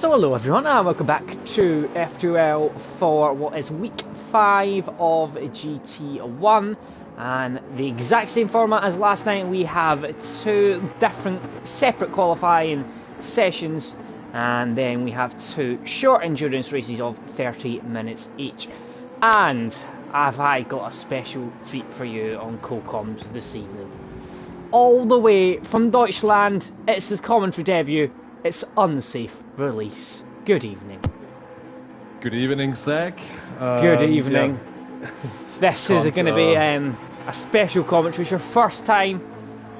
So hello everyone and welcome back to FTRL for what is week 5 of GT1, and the exact same format as last night. We have 2 different separate qualifying sessions, and then we have 2 short endurance races of 30 minutes each. And have I got a special treat for you on co-coms this evening. All the way from Deutschland, it's his commentary debut. It's Unsafe Release. Good evening. Good evening, Zach. Good evening. Yeah. This is going to be a special commentary. It's your first time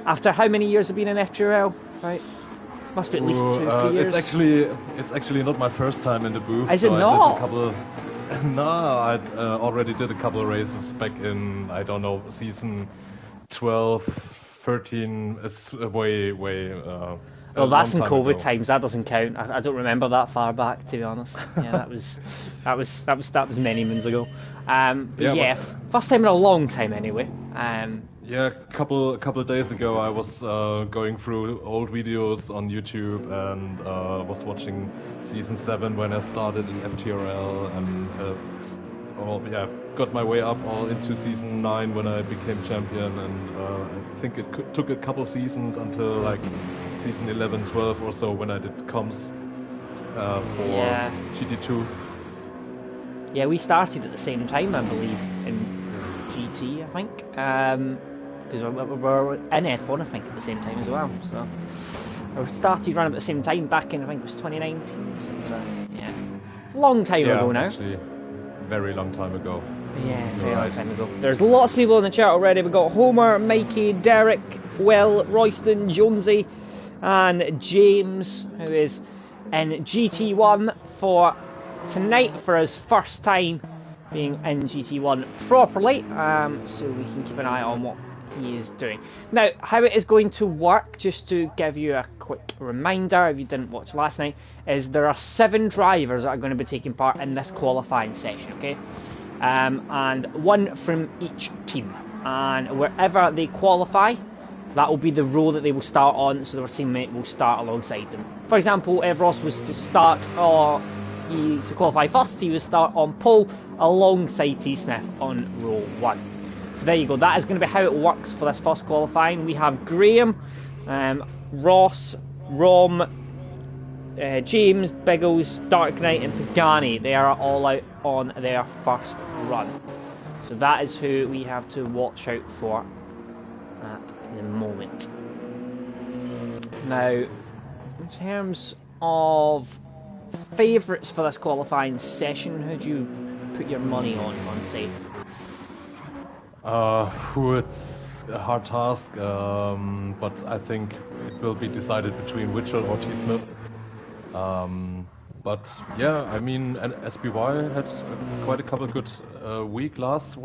after how many years of being in FTRL? Right? Must be at least 2-3 years. It's actually not my first time in the booth. Is it not? No, I already did a couple of races back in, I don't know, season 12, 13. It's way. Well, that's in COVID times. That doesn't count. I don't remember that far back, to be honest. Yeah, that was many moons ago. First time in a long time, anyway. Yeah, a couple of days ago, I was going through old videos on YouTube and was watching season 7 when I started in FTRL, and got my way up all into season 9 when I became champion, and I think it took a couple seasons until like season 11, 12 or so when I did comms for GT2. Yeah, we started at the same time, I believe, in GT, I think. Because we were in F1, I think, at the same time as well. So we started around at the same time back in, I think it was 2019. So it was a long time ago now. Actually, very long time ago. Yeah, very long time ago. There's lots of people in the chat already. We've got Homer, Mikey, Derek, Will, Royston, Jonesy, and James, who is in GT1 for tonight for his first time being in GT1 properly, so we can keep an eye on what he is doing. Now, how it is going to work, just to give you a quick reminder if you didn't watch last night, is there are 7 drivers that are going to be taking part in this qualifying session, okay? And 1 from each team, and wherever they qualify, that will be the row that they will start on, so their teammate will start alongside them. For example, if Ross was to start, or he to qualify first, he would start on pole alongside T. Smith on row 1. So there you go, that is going to be how it works for this first qualifying. We have Graham, Ross, Rom, James, Biggles, Dark Knight and Pagani. They are all out on their first run. So that is who we have to watch out for at the moment. Now, in terms of favourites for this qualifying session, who do you put your money on safe? It's a hard task, but I think it will be decided between Witchell or T. Smith. But yeah, I mean, and SBY had quite a couple of good week last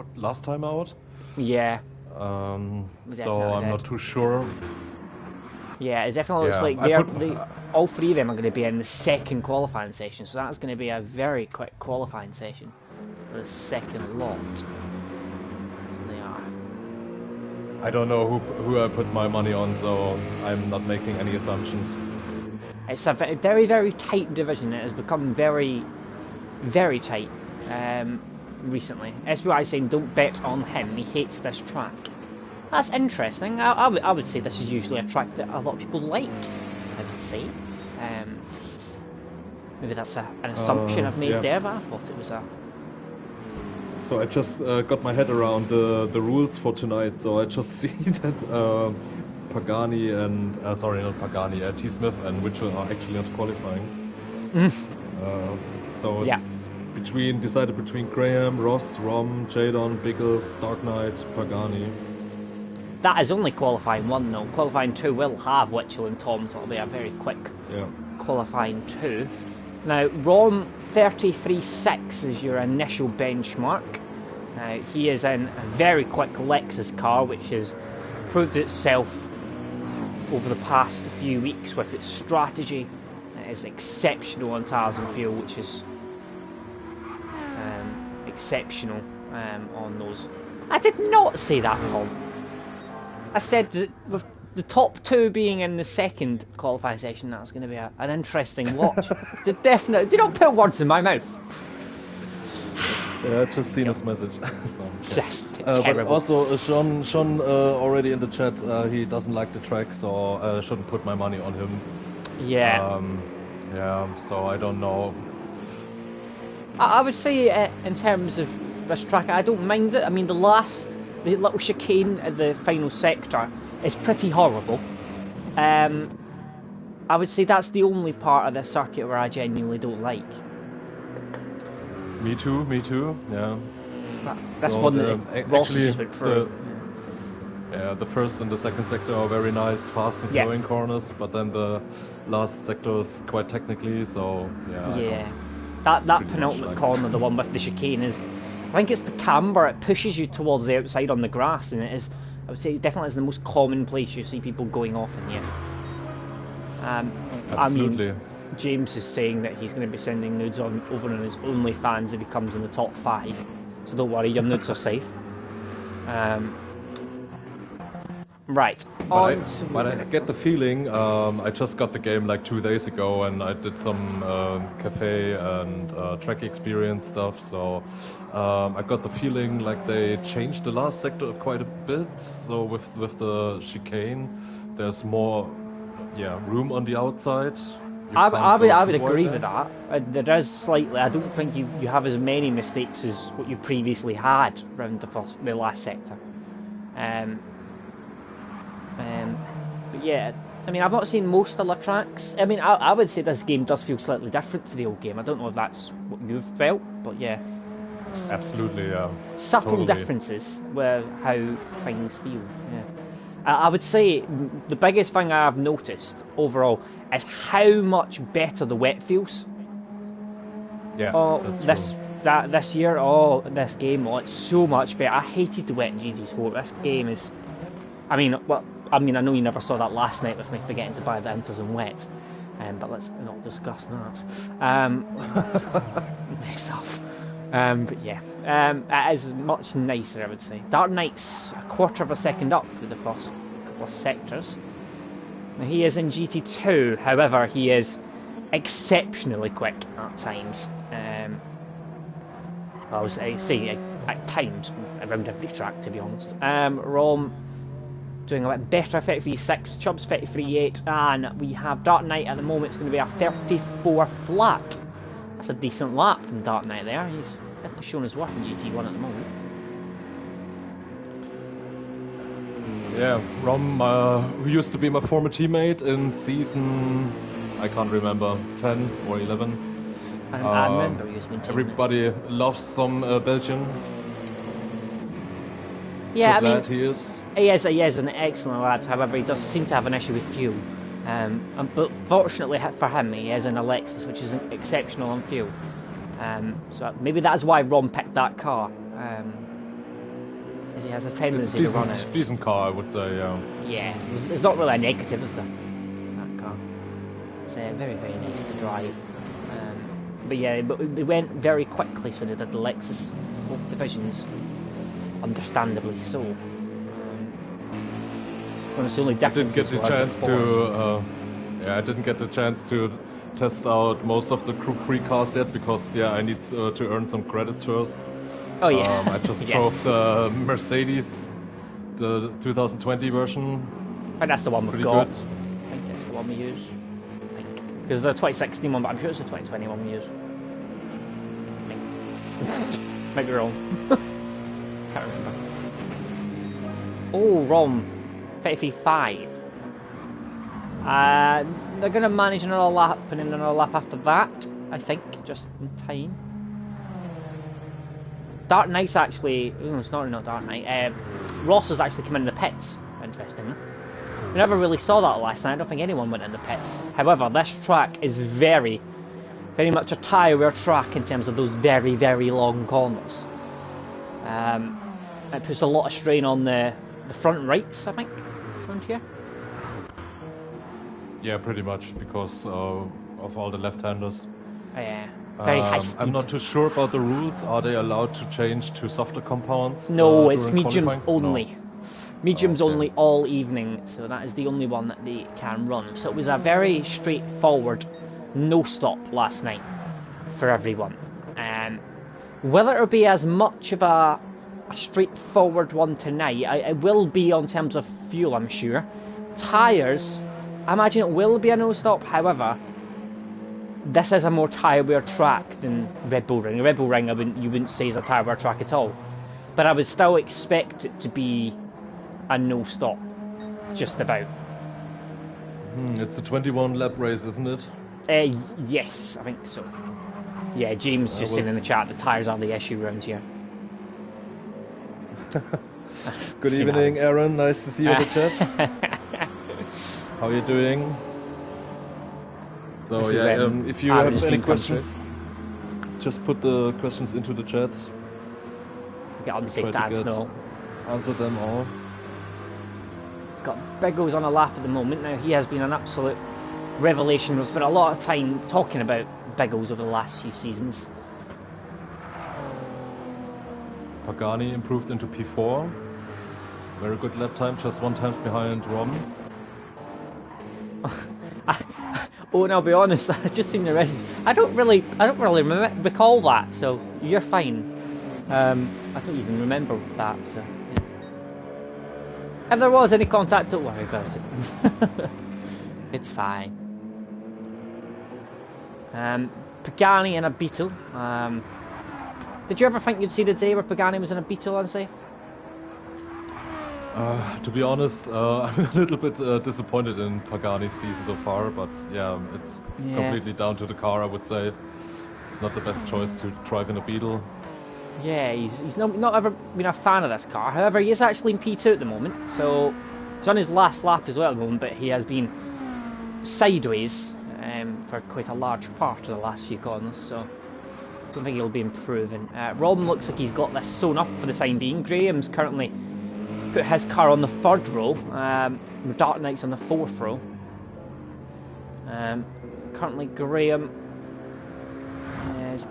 time out. Yeah. So I'm not too sure. Yeah, it definitely looks like all 3 of them are going to be in the second qualifying session, so that's going to be a very quick qualifying session for the second lot. They are. I don't know who I put my money on, so I'm not making any assumptions. It's a very, very tight division. It has become very, very tight recently. SBY is saying don't bet on him, he hates this track. That's interesting. I would say this is usually a track that a lot of people like, I would say. Maybe that's an assumption I've made there, but I thought it was a... So I just got my head around the rules for tonight, so I just see that Pagani and... T. Smith and Witchell are actually not qualifying. So it's decided between Graham, Ross, Rom, Jadon, Biggles, Dark Knight, Pagani. That is only qualifying 1 though. Qualifying 2 will have Witchell and Tom, so it'll be a very quick qualifying 2. Now, Rom 33.6 is your initial benchmark. Now, he is in a very quick Lexus car, which has proved itself over the past few weeks with its strategy. It is exceptional on tyres and fuel, which is exceptional on those. I did not say that, Tom. I said that with the top two being in the second qualifying session, that's going to be an interesting watch. Definitely, do not put words in my mouth. Yeah, just seen his message. So, Just but terrible. also, Sean already in the chat, he doesn't like the track, so shouldn't put my money on him. Yeah. Yeah, so I don't know. I would say in terms of this track, I don't mind it. I mean, the little chicane at the final sector is pretty horrible. I would say that's the only part of this circuit where I genuinely don't like. Me too, yeah. That's so one that Ross actually, just went through. The first and the second sector are very nice, fast and flowing corners, but then the last sector is quite technically, so yeah. That penultimate corner, the one with the chicane, I think it's the camber. It pushes you towards the outside on the grass, and it is. I would say it definitely is the most common place you see people going off in here. Absolutely. I mean, James is saying that he's going to be sending nudes over on his OnlyFans if he comes in the top 5. So don't worry, your nudes are safe. Right. But I get the feeling, I just got the game like 2 days ago, and I did some cafe and track experience stuff, so I got the feeling like they changed the last sector quite a bit. So with the chicane, there's more room on the outside. I would agree with that. There is slightly. I don't think you have as many mistakes as what you previously had around the last sector. But yeah, I mean, I've not seen most other tracks. I mean, I would say this game does feel slightly different to the old game. I don't know if that's what you've felt, but yeah. Absolutely, yeah. Subtle differences with how things feel. Yeah. I would say the biggest thing I've noticed overall is how much better the wet feels. Yeah. This year, this game, it's so much better. I hated the wet in GT Sport. This game is, I know you never saw that last night with me forgetting to buy the inters and wet, but let's not discuss that. Mess up. But yeah, it is much nicer, I would say. Dark Knight's a quarter of a second up through the first couple of sectors. Now he is in GT2, however, he is exceptionally quick at times. I would say at times, around every track, to be honest. Rom doing a bit better, 33.6, Chubb's 33.8, and we have Dark Knight at the moment. It's going to be a 34 flat. That's a decent lap from Dark Knight there. He's definitely shown his worth in GT1 at the moment. Yeah, Rom, who used to be my former teammate in season, I can't remember, 10 or 11. I remember he was been teammates. Everybody loves some Belgian. Yeah, I mean, he is an excellent lad. However, he does seem to have an issue with fuel. But fortunately for him, he is an Alexis, which is exceptional on fuel. So maybe that's why Ron picked that car. As he has a tendency to run out. Decent car, I would say. Yeah, there's not really a negative, is there? That car. It's very, very nice to drive. But we went very quickly, so they did the Lexus, both divisions, understandably so. One of the only differences. I didn't get the chance to test out most of the Group 3 cars yet because I need to earn some credits first. Oh yeah. I just drove the Mercedes, the 2020 version. I think that's the one we've got. Good. I think that's the one we use. Because the 2016 one, but I'm sure it's the 2020 one we use. Might be wrong. Can't remember. Oh, wrong. 33.5. They're going to manage another lap and then another lap after that, I think, just in time. Dark Knight's actually... it's not Dark Knight. Ross has actually come in the pits, interestingly. We never really saw that last night. I don't think anyone went in the pits. However, this track is very, very much a tyre track in terms of those very, very long corners. It puts a lot of strain on the front rights, I think, around here. Yeah, pretty much, because of all the left-handers. Yeah, very high speed. I'm not too sure about the rules. Are they allowed to change to softer compounds? No, it's mediums only. No. Medium's Okay. only all evening, so that is the only one that they can run. So it was a very straightforward no stop last night for everyone. Whether it'll be as much of a straightforward one tonight, it will be on terms of fuel, I'm sure. Tyres, I imagine it will be a no stop. However, this is a more tyre wear track than Red Bull Ring. Red Bull Ring, you wouldn't say is a tyre wear track at all. But I would still expect it to be a no stop, just about. It's a 21 lap race, isn't it? Yes, I think so. Yeah, James just saying in the chat that tyres are the issue around here. Good evening, Aaron. Nice to see you in the chat. How are you doing? So if you have any questions, just put the questions into the chat. Get unsafe dance now. Answer them all. Got Biggles on a lap at the moment. Now he has been an absolute revelation. We've spent a lot of time talking about Biggles over the last few seasons. Pagani improved into P4. Very good lap time, just 1 time behind Rom. Oh, and I'll be honest, I just seen the rest. I don't really recall that, so you're fine. I don't even remember that, so yeah. If there was any contact, don't worry about it. It's fine. Pagani in a Beetle. Did you ever think you'd see the day where Pagani was in a Beetle unsafe? To be honest, I'm a little bit disappointed in Pagani's season so far, but yeah, it's completely down to the car, I would say. It's not the best choice to drive in a Beetle. Yeah, he's not ever been a fan of this car. However, he is actually in P2 at the moment, so he's on his last lap as well at the moment, but he has been sideways for quite a large part of the last few corners, so I don't think he'll be improving. Rom looks like he's got this sewn up for the time being. Graham's currently put his car on the 3rd row, Dark Knight's on the 4th row. Currently Graham is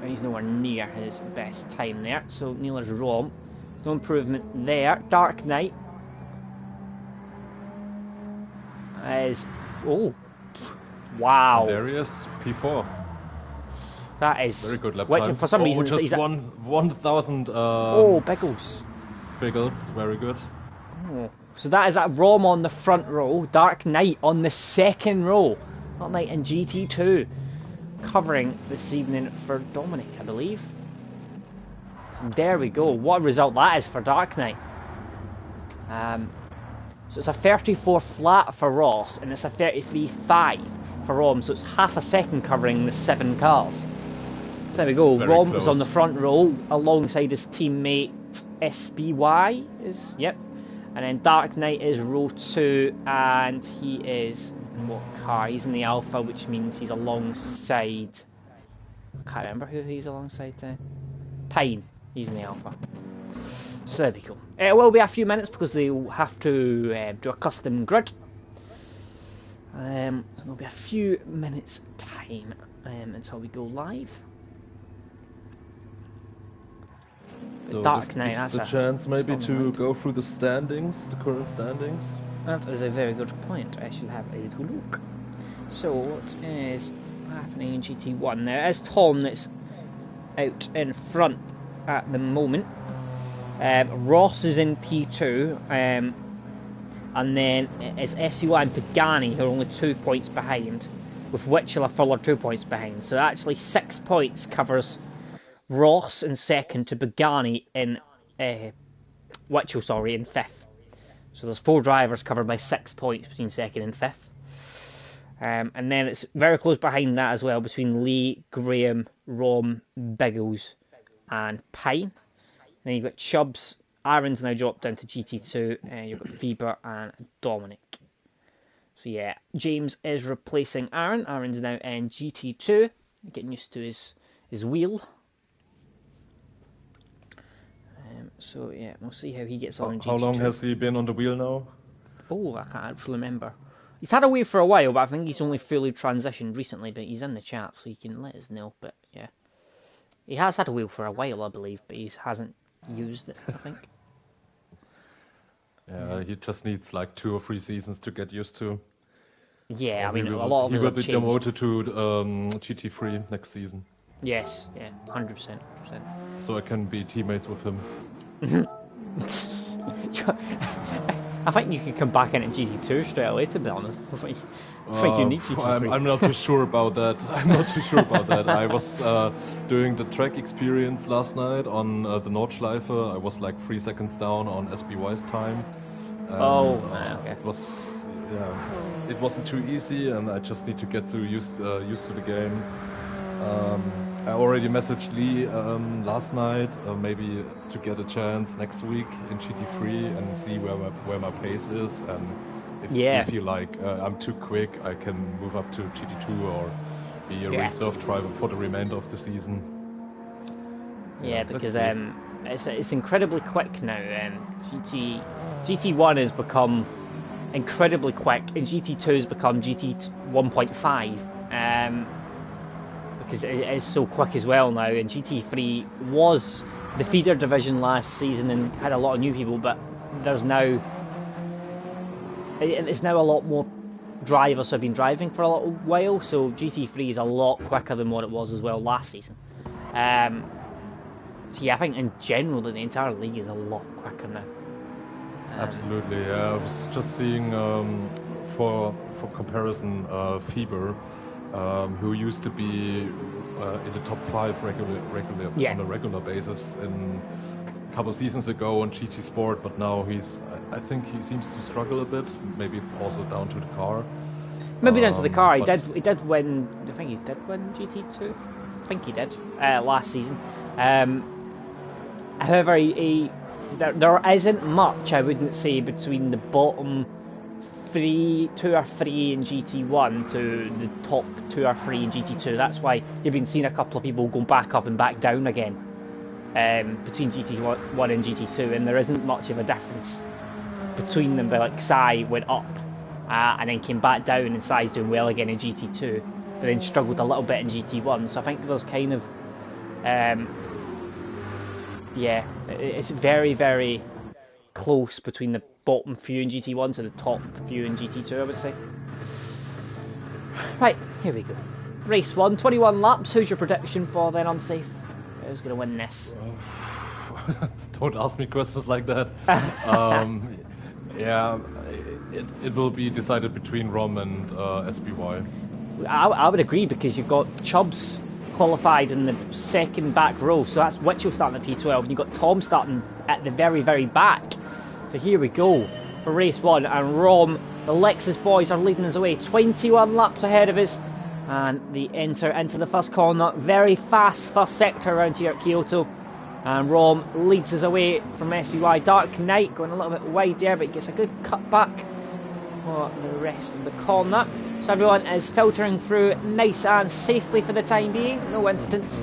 he's nowhere near his best time there, so neither is Rom. No improvement there. Dark Knight is... oh, wow. There he is, P4. That is... very good lap which, time. for some reason... just he's 1,000... oh, Biggles. Biggles, very good. Oh. So that is at Rom on the front row, Dark Knight on the 2nd row. Dark Knight in GT2. Covering this evening for Dominic, I believe. So there we go. What a result that is for Dark Knight. So it's a 34 flat for Ross, and it's a 33.5 for Rom. So it's half a second covering the 7 cars. So there we go. Rom is on the front row alongside his teammate SBY. Yep. And then Dark Knight is row 2, and he is in what car? He's in the Alpha, which means he's alongside... I can't remember who he's alongside there. Pine. He's in the Alpha. So there we go. It will be a few minutes because they'll have to do a custom grid. So there'll be a few minutes time until we go live. So Dark Knight, that's a chance maybe to go through the standings, the current standings. That is a very good point. I shall have a little look. So what is happening in GT1? There is Tom that's out in front at the moment. Ross is in P2, and then it's SUI and Pagani who are only 2 points behind, with Witchell a further 2 points behind. So actually 6 points covers Ross in 2nd to Pagani in Witchell, sorry, in 5th. So there's 4 drivers covered by 6 points between 2nd and 5th. And then it's very close behind that as well between Lee, Graham, Rom, Biggles and Pine. Then you've got Chubbs. Aaron's now dropped down to GT2, and you've got Feber and Dominic. So yeah, James is replacing Aaron. Aaron's now in GT2, getting used to his wheel. So yeah, we'll see how he gets on in GT2. How long has he been on the wheel now? Oh, I can't actually remember. He's had a wheel for a while, but I think he's only fully transitioned recently, but he's in the chat, so he can let us know. But yeah, he has had a wheel for a while, I believe, but he hasn't used it, I think. He just needs like 2 or 3 seasons to get used to. Yeah, I He mean, will, a lot of he us will have be changed. demoted to GT3 next season. Yes, yeah, 100%. So I can be teammates with him. I think you can come back into GT2 straight away, to be honest. I think you need GT3. I'm not too sure about that. I was doing the track experience last night on the Nordschleife. I was like 3 seconds down on SBY's time. And, Okay. it wasn't too easy, and I just need to get used to the game. I already messaged Lee last night, maybe to get a chance next week in GT3 and see where my pace is, and if you feel like I'm too quick, I can move up to GT2 or be a reserve driver for the remainder of the season. Yeah, because it's incredibly quick now. GT1 has become incredibly quick, and GT2 has become GT 1.5. Because it is so quick as well now, and GT3 was the feeder division last season and had a lot of new people, but it's now a lot more drivers who have been driving for a little while, so GT3 is a lot quicker than what it was as well last season. So yeah, I think in general the entire league is a lot quicker now. Absolutely, yeah. I was just seeing for comparison Fieber, who used to be in the top 5 on a regular basis in a couple of seasons ago on GT Sport, but now I think he seems to struggle a bit. Maybe it's also down to the car. Maybe down to the car. He did win. I think he did win GT2. I think he did last season. However, there isn't much, I wouldn't say, between the bottom 2 or 3 in GT1 to the top 2 or 3 in GT2. That's why you've been seeing a couple of people go back up and back down again between GT1 and GT2, and there isn't much of a difference between them. But like Sai went up and then came back down, and Sai's doing well again in GT2, but then struggled a little bit in GT1. So I think there's kind of it's very, very close between the bottom few in GT1 to the top few in GT2, I would say. Right, here we go. Race 1, 21 laps. Who's your prediction for then Unsafe? Who's going to win this? Don't ask me questions like that. It will be decided between Rom and SBY. I would agree, because you've got Chubbs qualified in the second back row, so that's Witchell starting at P12, and you've got Tom starting at the very, very back. So here we go for race 1, and Rom, the Lexus boys are leading us away, 21 laps ahead of us, and they enter into the first corner. Very fast first sector around here at Kyoto, and Rom leads us away from SBY. Dark Knight going a little bit wide there, but gets a good cut back for the rest of the corner. So everyone is filtering through nice and safely for the time being. No incidents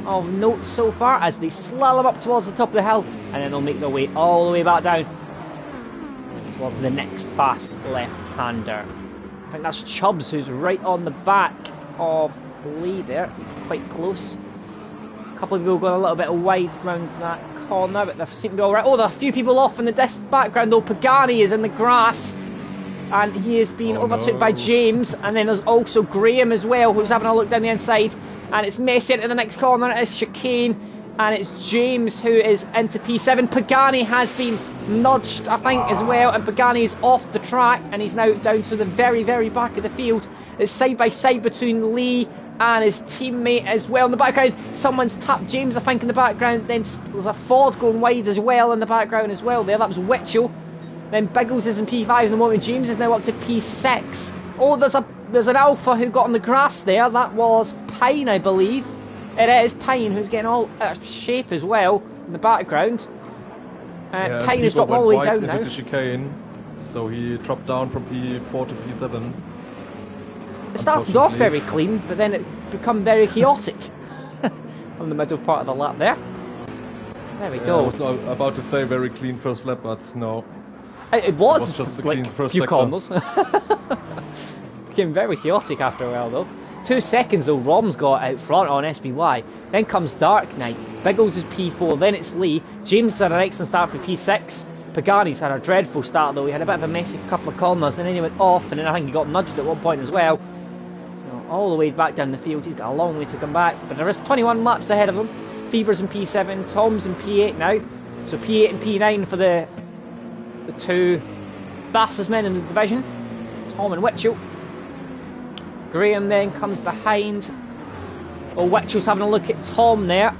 of note so far as they slalom up towards the top of the hill, and then they'll make their way all the way back down towards the next fast left-hander. I think that's Chubbs, who's right on the back of Lee there, quite close. A couple of people going a little bit wide around that corner, but they seem to be alright. Oh, there are a few people off in the background though. Pagani is in the grass, and he is being overtook by James, and then there's also Graham as well, who's having a look down the inside, and it's Messi into the next corner. It's chicane, and it's James who is into P7. Pagani has been nudged, I think, as well, and Pagani is off the track, and he's now down to the very, very back of the field. It's side by side between Lee and his teammate as well in the background. Someone's tapped James, I think, in the background. Then there's a Ford going wide as well in the background as well there. That was Witchell. Then Biggles is in P5 in the moment. James is now up to P6. Oh, there's an Alpha who got on the grass there. That was Pine, I believe. It is Pine, who's getting all out of shape as well in the background. Pine has dropped all the way down now. The chicane, so he dropped down from P4 to P7. It started off very clean, but then it became very chaotic on the middle part of the lap there. There we go. I was about to say very clean first lap, but no. It was just a like clean first few sector. corners. Became very chaotic after a while though. 2 seconds though, Rom's got out front on SBY. Then comes Dark Knight. Biggles is P4, then it's Lee. James had an excellent start for P6. Pagani's had a dreadful start though. He had a bit of a messy couple of corners, and then he went off, and then I think he got nudged at one point as well. So all the way back down the field, he's got a long way to come back. But there is 21 laps ahead of him. Fever's in P7, Tom's in P8 now. So P8 and P9 for the two fastest men in the division, Tom and Witchell. Graham then comes behind. Oh, Witchell's having a look at Tom there.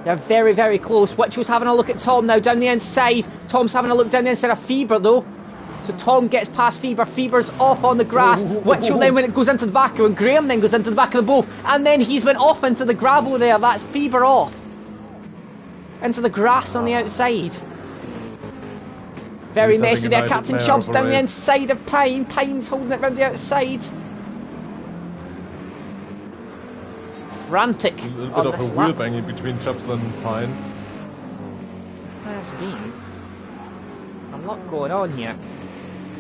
They're very, very close. Witchell's having a look at Tom now down the inside. Tom's having a look down the inside of Fever though. So Tom gets past Fever. Fever's off on the grass. Witchell then when it goes into the back of him. Graham then goes into the back of them both. And then he's went off into the gravel there. That's Fever off. Into the grass on the outside. Very messy there. Captain Chubbs down the inside of Pine. Pine's holding it round the outside. Frantic. A little bit of a wheel banging between Chubbs and Pine. Has been a lot going on here.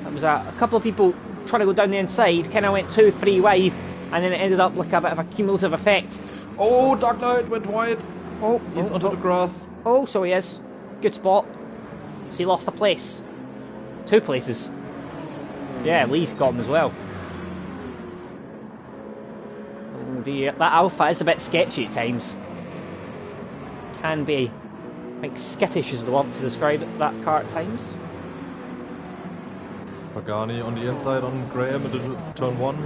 There was a couple of people trying to go down the inside, kind of went 2-3 wide, and then it ended up like a bit of a cumulative effect. Oh, Dark Knight went wide. Oh, he's onto the grass. Oh, so he is. Good spot. So he lost a place. 2 places. Yeah, Lee's got him as well. That Alpha is a bit sketchy at times. Can be, I think, skittish is the word to describe it, that car at times. Pagani on the inside on Graham into turn 1.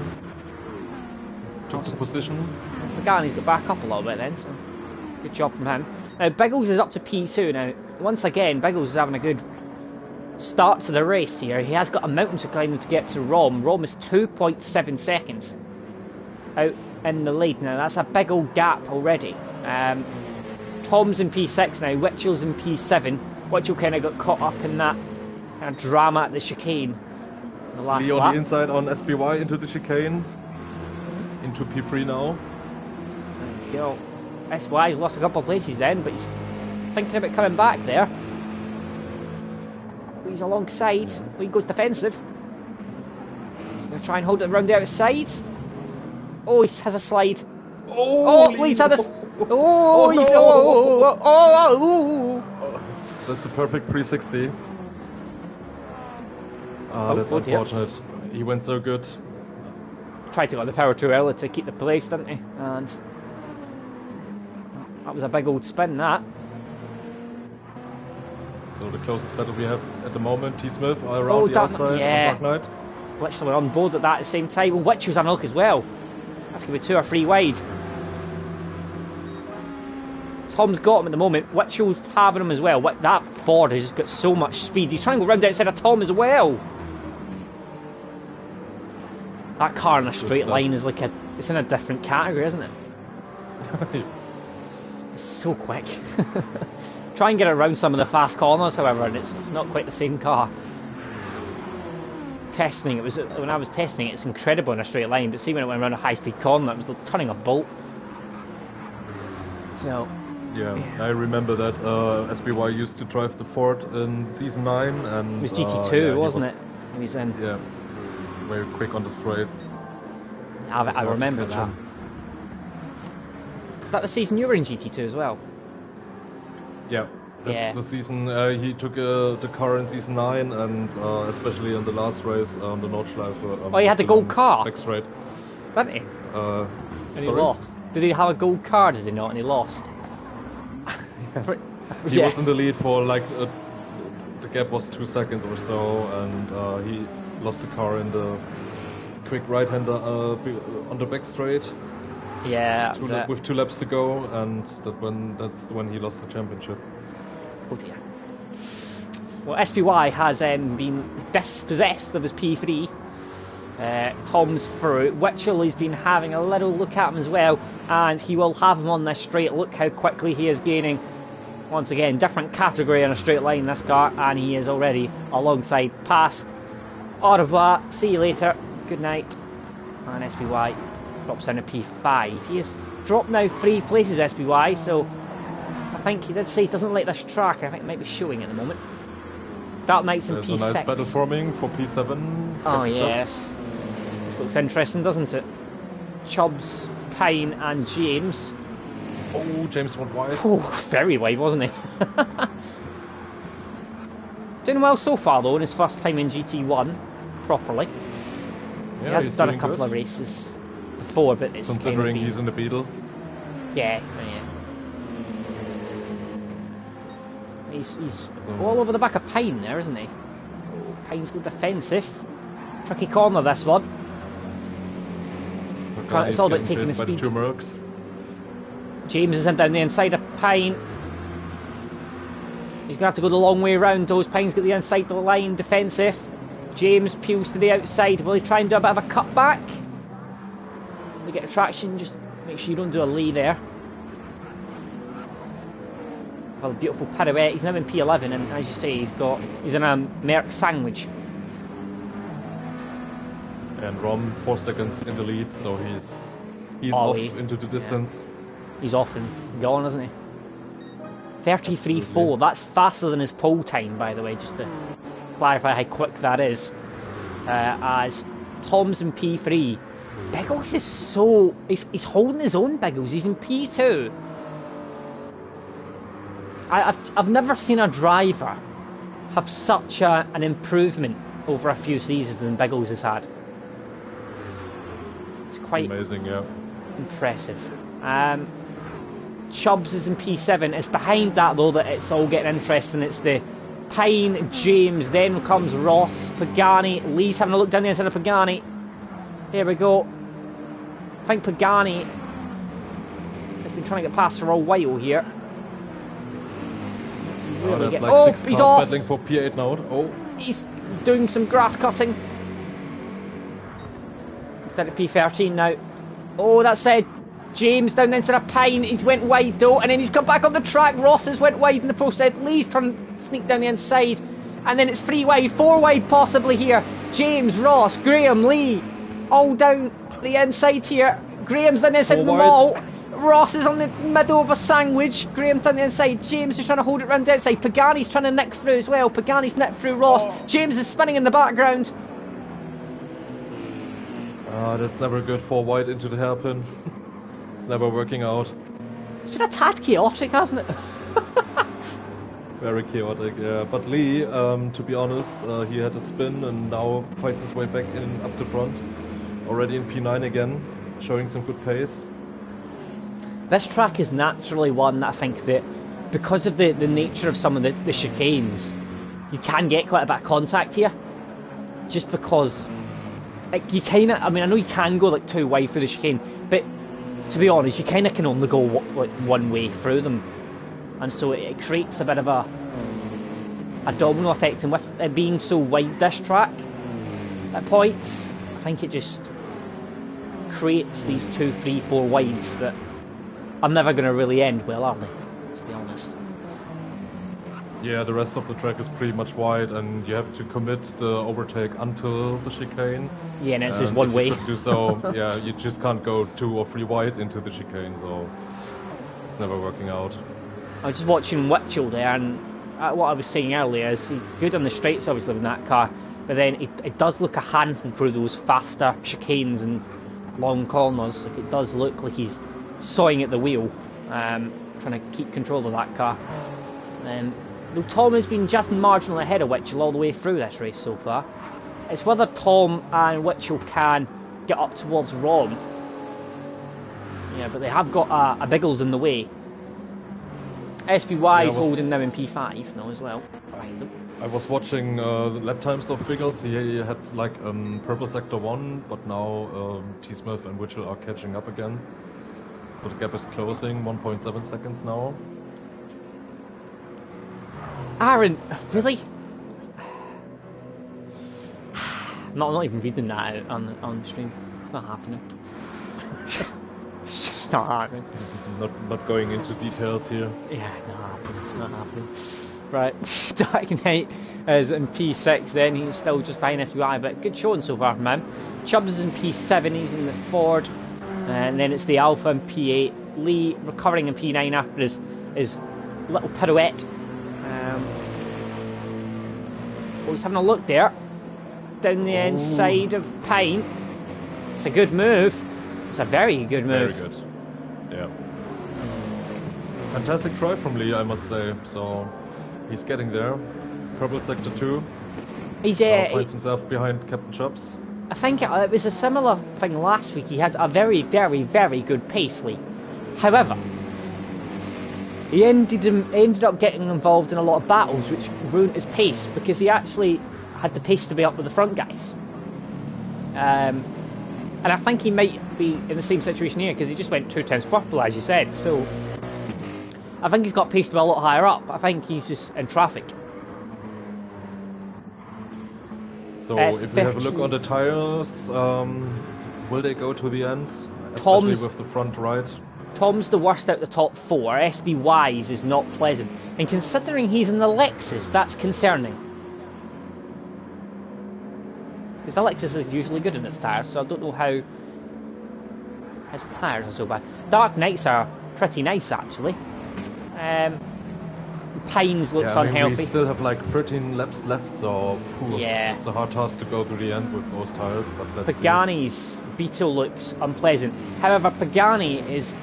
Took the position. Pagani's got back up a little bit then, so good job from him. Now Biggles is up to P2 now. Once again, Biggles is having a good start to the race here. He has got a mountain to climb to get to Rom. Rom is 2.7 seconds out in the lead now. That's a big old gap already. Tom's in P6 now. Witchell's in P7. Witchell kind of got caught up in that kind of drama at the chicane. The last Lee lap. on the inside on SPY into the chicane. Into P3 now. There you go. SY's lost a couple of places then, but he's thinking about coming back there. He's alongside. He goes defensive. He's going to try and hold it around the outside. Oh, he has a slide. Oh, Lee's had a... Oh, he's... Oh. That's a perfect 360. That's unfortunate. Dear. He went so good. Tried to go on the power too early to keep the place, didn't he? And that was a big old spin, that. So the closest battle we have at the moment, T. Smith around the outside, yeah. Dark Knight. Literally on board at that at the same time. Well, Witchell's having a look as well. That's going to be 2 or 3 wide. Tom's got him at the moment. Witchell's having him as well. That Ford has just got so much speed. He's trying to go round outside of Tom as well. That car in a straight line is like it's in a different category, isn't it? It's so quick. Try and get it around some of the fast corners, however, and it's not quite the same car. Testing it was when I was testing it, it's incredible in a straight line, but see when it went around a high-speed corner, it was like turning a bolt. So yeah, I remember that SBY used to drive the Ford in season 9, and it was GT2, wasn't it? He was in. Yeah, very quick on the straight. I remember that. Is that the season you were in GT2 as well? Yeah. That's the season he took the car in season 9, and especially in the last race on the Nordschleife. He had the gold car? Back straight. Didn't he? And he lost. Did he have a gold car, did he not, and he lost? He was in the lead for like, the gap was 2 seconds or so, and he lost the car in the quick right-hander on the back straight. Yeah, with 2 laps to go, and that's when he lost the championship. Oh dear. Well, SPY has been dispossessed of his P3. Tom's through. Witchell has been having a little look at him as well, and he will have him on this straight. Look how quickly he is gaining. Once again, different category in a straight line, this car, and he is already alongside past. Au revoir, see you later, good night. And SPY drops down to P5. He has dropped now 3 places, SPY, so I think he did say he doesn't like this track. I think it might be showing at the moment. Dark Knight's in P6. There's a nice battle forming for P7. Oh yes. This looks interesting, doesn't it? Chubbs, Pine and James. Oh, James went wide. Oh, very wide, wasn't he? Doing well so far though, in his first time in GT1 properly. Yeah, he has he's done a doing couple good. of races before, but it's Considering kind of he's in the Beetle. yeah. He's all over the back of Pine there, isn't he? Oh, Pine's good defensive. Tricky corner this one. It's all about taking the speed. James is in down the inside of Pine. He's going to have to go the long way around. Those Pine's got the inside of the line, defensive. James peels to the outside. Will he try and do a bit of a cut back? Will he get the traction? Just make sure you don't do a lee there. Well, a beautiful pirouette. He's now in P11, and as you say, he's in a Merc sandwich. And Rom 4 seconds in the lead, so he's off into the distance. Yeah. He's off and gone, isn't he? 33.4. That's faster than his pole time, by the way, just to clarify how quick that is. As Tom's in P3. Biggles is so... He's holding his own, Biggles. He's in P2. I've never seen a driver have such an improvement over a few seasons than Biggles has had. It's quite amazing, yeah. Impressive. Chubbs is in P7. It's behind that though that it's all getting interesting. It's the Pine, James, then comes Ross, Pagani. Lee's having a look down the inside of Pagani. Here we go. I think Pagani has been trying to get past for a while here. Really like 6 he's cars off. battling for P8 now. Oh, he's doing some grass cutting. Instead of P13 now. Oh, that said, James down the inside of Pine. He went wide though, and then he's come back on the track. Ross has went wide in the process. Lee's trying to sneak down the inside, and then it's 3 wide, 4 wide possibly here. James, Ross, Graham, Lee, all down the inside here. Graham's down the inside of them all. Ross is on the middle of a sandwich. Graham's down the inside. James is trying to hold it round the outside. Pagani's trying to nick through as well. Pagani's nicked through Ross. James is spinning in the background. That's never good. 4 wide into the hairpin. It's never working out. It's been a tad chaotic, hasn't it? Very chaotic, yeah. But Lee, to be honest, he had a spin and now fights his way back in up the front. Already in P9 again, showing some good pace. This track is naturally one that I think that because of the nature of some of the chicanes, you can get quite a bit of contact here. Just because like, you kind of, I mean, I know you can go like 2 wide through the chicane, but to be honest, you kind of can only go like 1 way through them. And so it creates a bit of a domino effect. And with it being so wide this track at points, I think it just creates these 2, 3, 4 wides that are never going to really end well, are they? To be honest. Yeah, the rest of the track is pretty much wide, and you have to commit the overtake until the chicane. Yeah, and it's just 1 way. If you do so, yeah, you just can't go 2 or 3 wide into the chicane, so it's never working out. I was just watching Witchell there, and what I was saying earlier is he's good on the straights, obviously, with that car, but then it does look a handful through those faster chicanes and long corners. Like, it does look like he's sawing at the wheel, trying to keep control of that car. Though Tom has been just marginally ahead of Witchell all the way through this race so far. It's whether Tom and Witchell can get up towards Rom. Yeah, but they have got a Biggles in the way. SBY is holding now in P5 now as well. I was watching the lap times of Biggles. He had like purple sector 1, but now T. Smith and Witchell are catching up again. But the gap is closing, 1.7 seconds now. Aaron, really? I'm not even reading that out on the stream. It's not happening. It's just not happening. Not going into details here. Yeah, not happening. Right, Dark Knight is in P6 then, he's still just behind SBI, but good showing so far from him. Chubbs is in P7, he's in the Ford, and then it's the Alpha in P8. Lee recovering in P9 after his little pirouette. He's having a look there, down the inside of Pine. It's a good move. It's a very good move. Very good. Yeah. Fantastic drive from Lee, I must say. So he's getting there. purple sector 2. He's Now finds himself behind Captain Chops. I think it was a similar thing last week. He had a very, very, very good pace lead. However, he ended up getting involved in a lot of battles, which ruined his pace because he actually had the pace to be up with the front guys. And I think he might be in the same situation here because he just went 2 times purple, as you said. So I think he's got pace to be a lot higher up. I think he's just in traffic. So if we have a look on the tires, will they go to the end? Especially with the front right. Tom's the worst out of the top 4. SBY's is not pleasant. And considering he's in the Lexus, that's concerning. Because the Lexus is usually good in its tyres, so I don't know how his tyres are so bad. Dark Knights are pretty nice, actually. Pines looks unhealthy. We still have like 13 laps left, so yeah, it's a hard task to go through the end with those tyres. But let's Pagani's see. Beetle looks unpleasant. However, Pagani has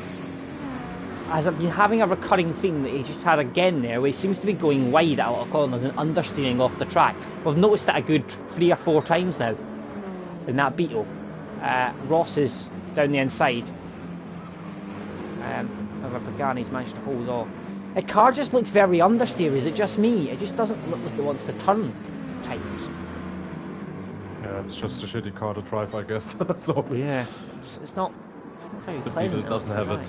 been having a recurring theme that he just had again there, where he seems to be going wide at a lot of corners and understeering off the track. We've noticed that a good 3 or 4 times now in that Beetle. Ross is down the inside. However, Pagani's managed to hold off. The car just looks very understeer. Is it just me? It just doesn't look like it wants to turn times. Yeah, it's just a shitty car to drive, I guess. So yeah, it's not very pleasant. It doesn't have it.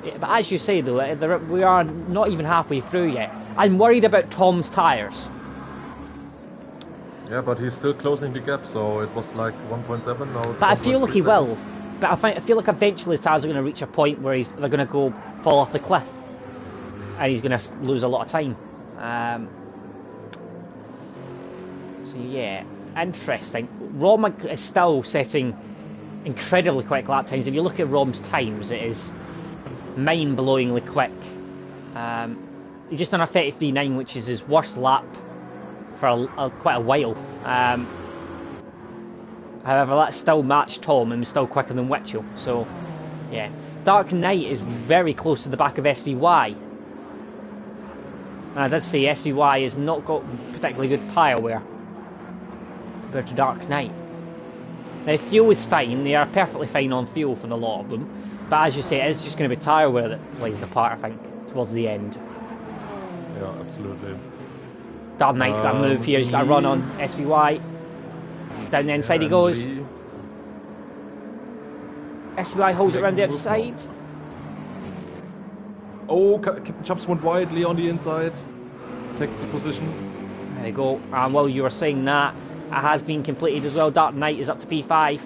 Yeah, but as you say though, we are not even halfway through yet. I'm worried about Tom's tyres. Yeah, but he's still closing the gap, so it was like 1.7 now. But I feel like he will. But I feel like eventually his tyres are going to reach a point where they're going to go fall off the cliff. And he's going to lose a lot of time. So yeah, interesting. Rom is still setting incredibly quick lap times. If you look at Rom's times, it is mind-blowingly quick. He's just done a 33.9, which is his worst lap for quite a while. However, that's still matched Tom and still quicker than Witchell. So yeah, Dark Knight is very close to the back of SBY. I did say SBY has not got particularly good tyre wear compared to Dark Knight. Now fuel is fine, they are perfectly fine on fuel for the lot of them, but as you say, it's just going to be tyre wear that plays the part, I think, towards the end. Yeah, absolutely. Dark Knight's got a move here, he's got a run on SBY. Down the inside he goes. SBY holds it around the outside. Oh, Captain Chops went widely on the inside. Takes the position. There we go. And while you were saying that, it has been completed as well. Dark Knight is up to P5.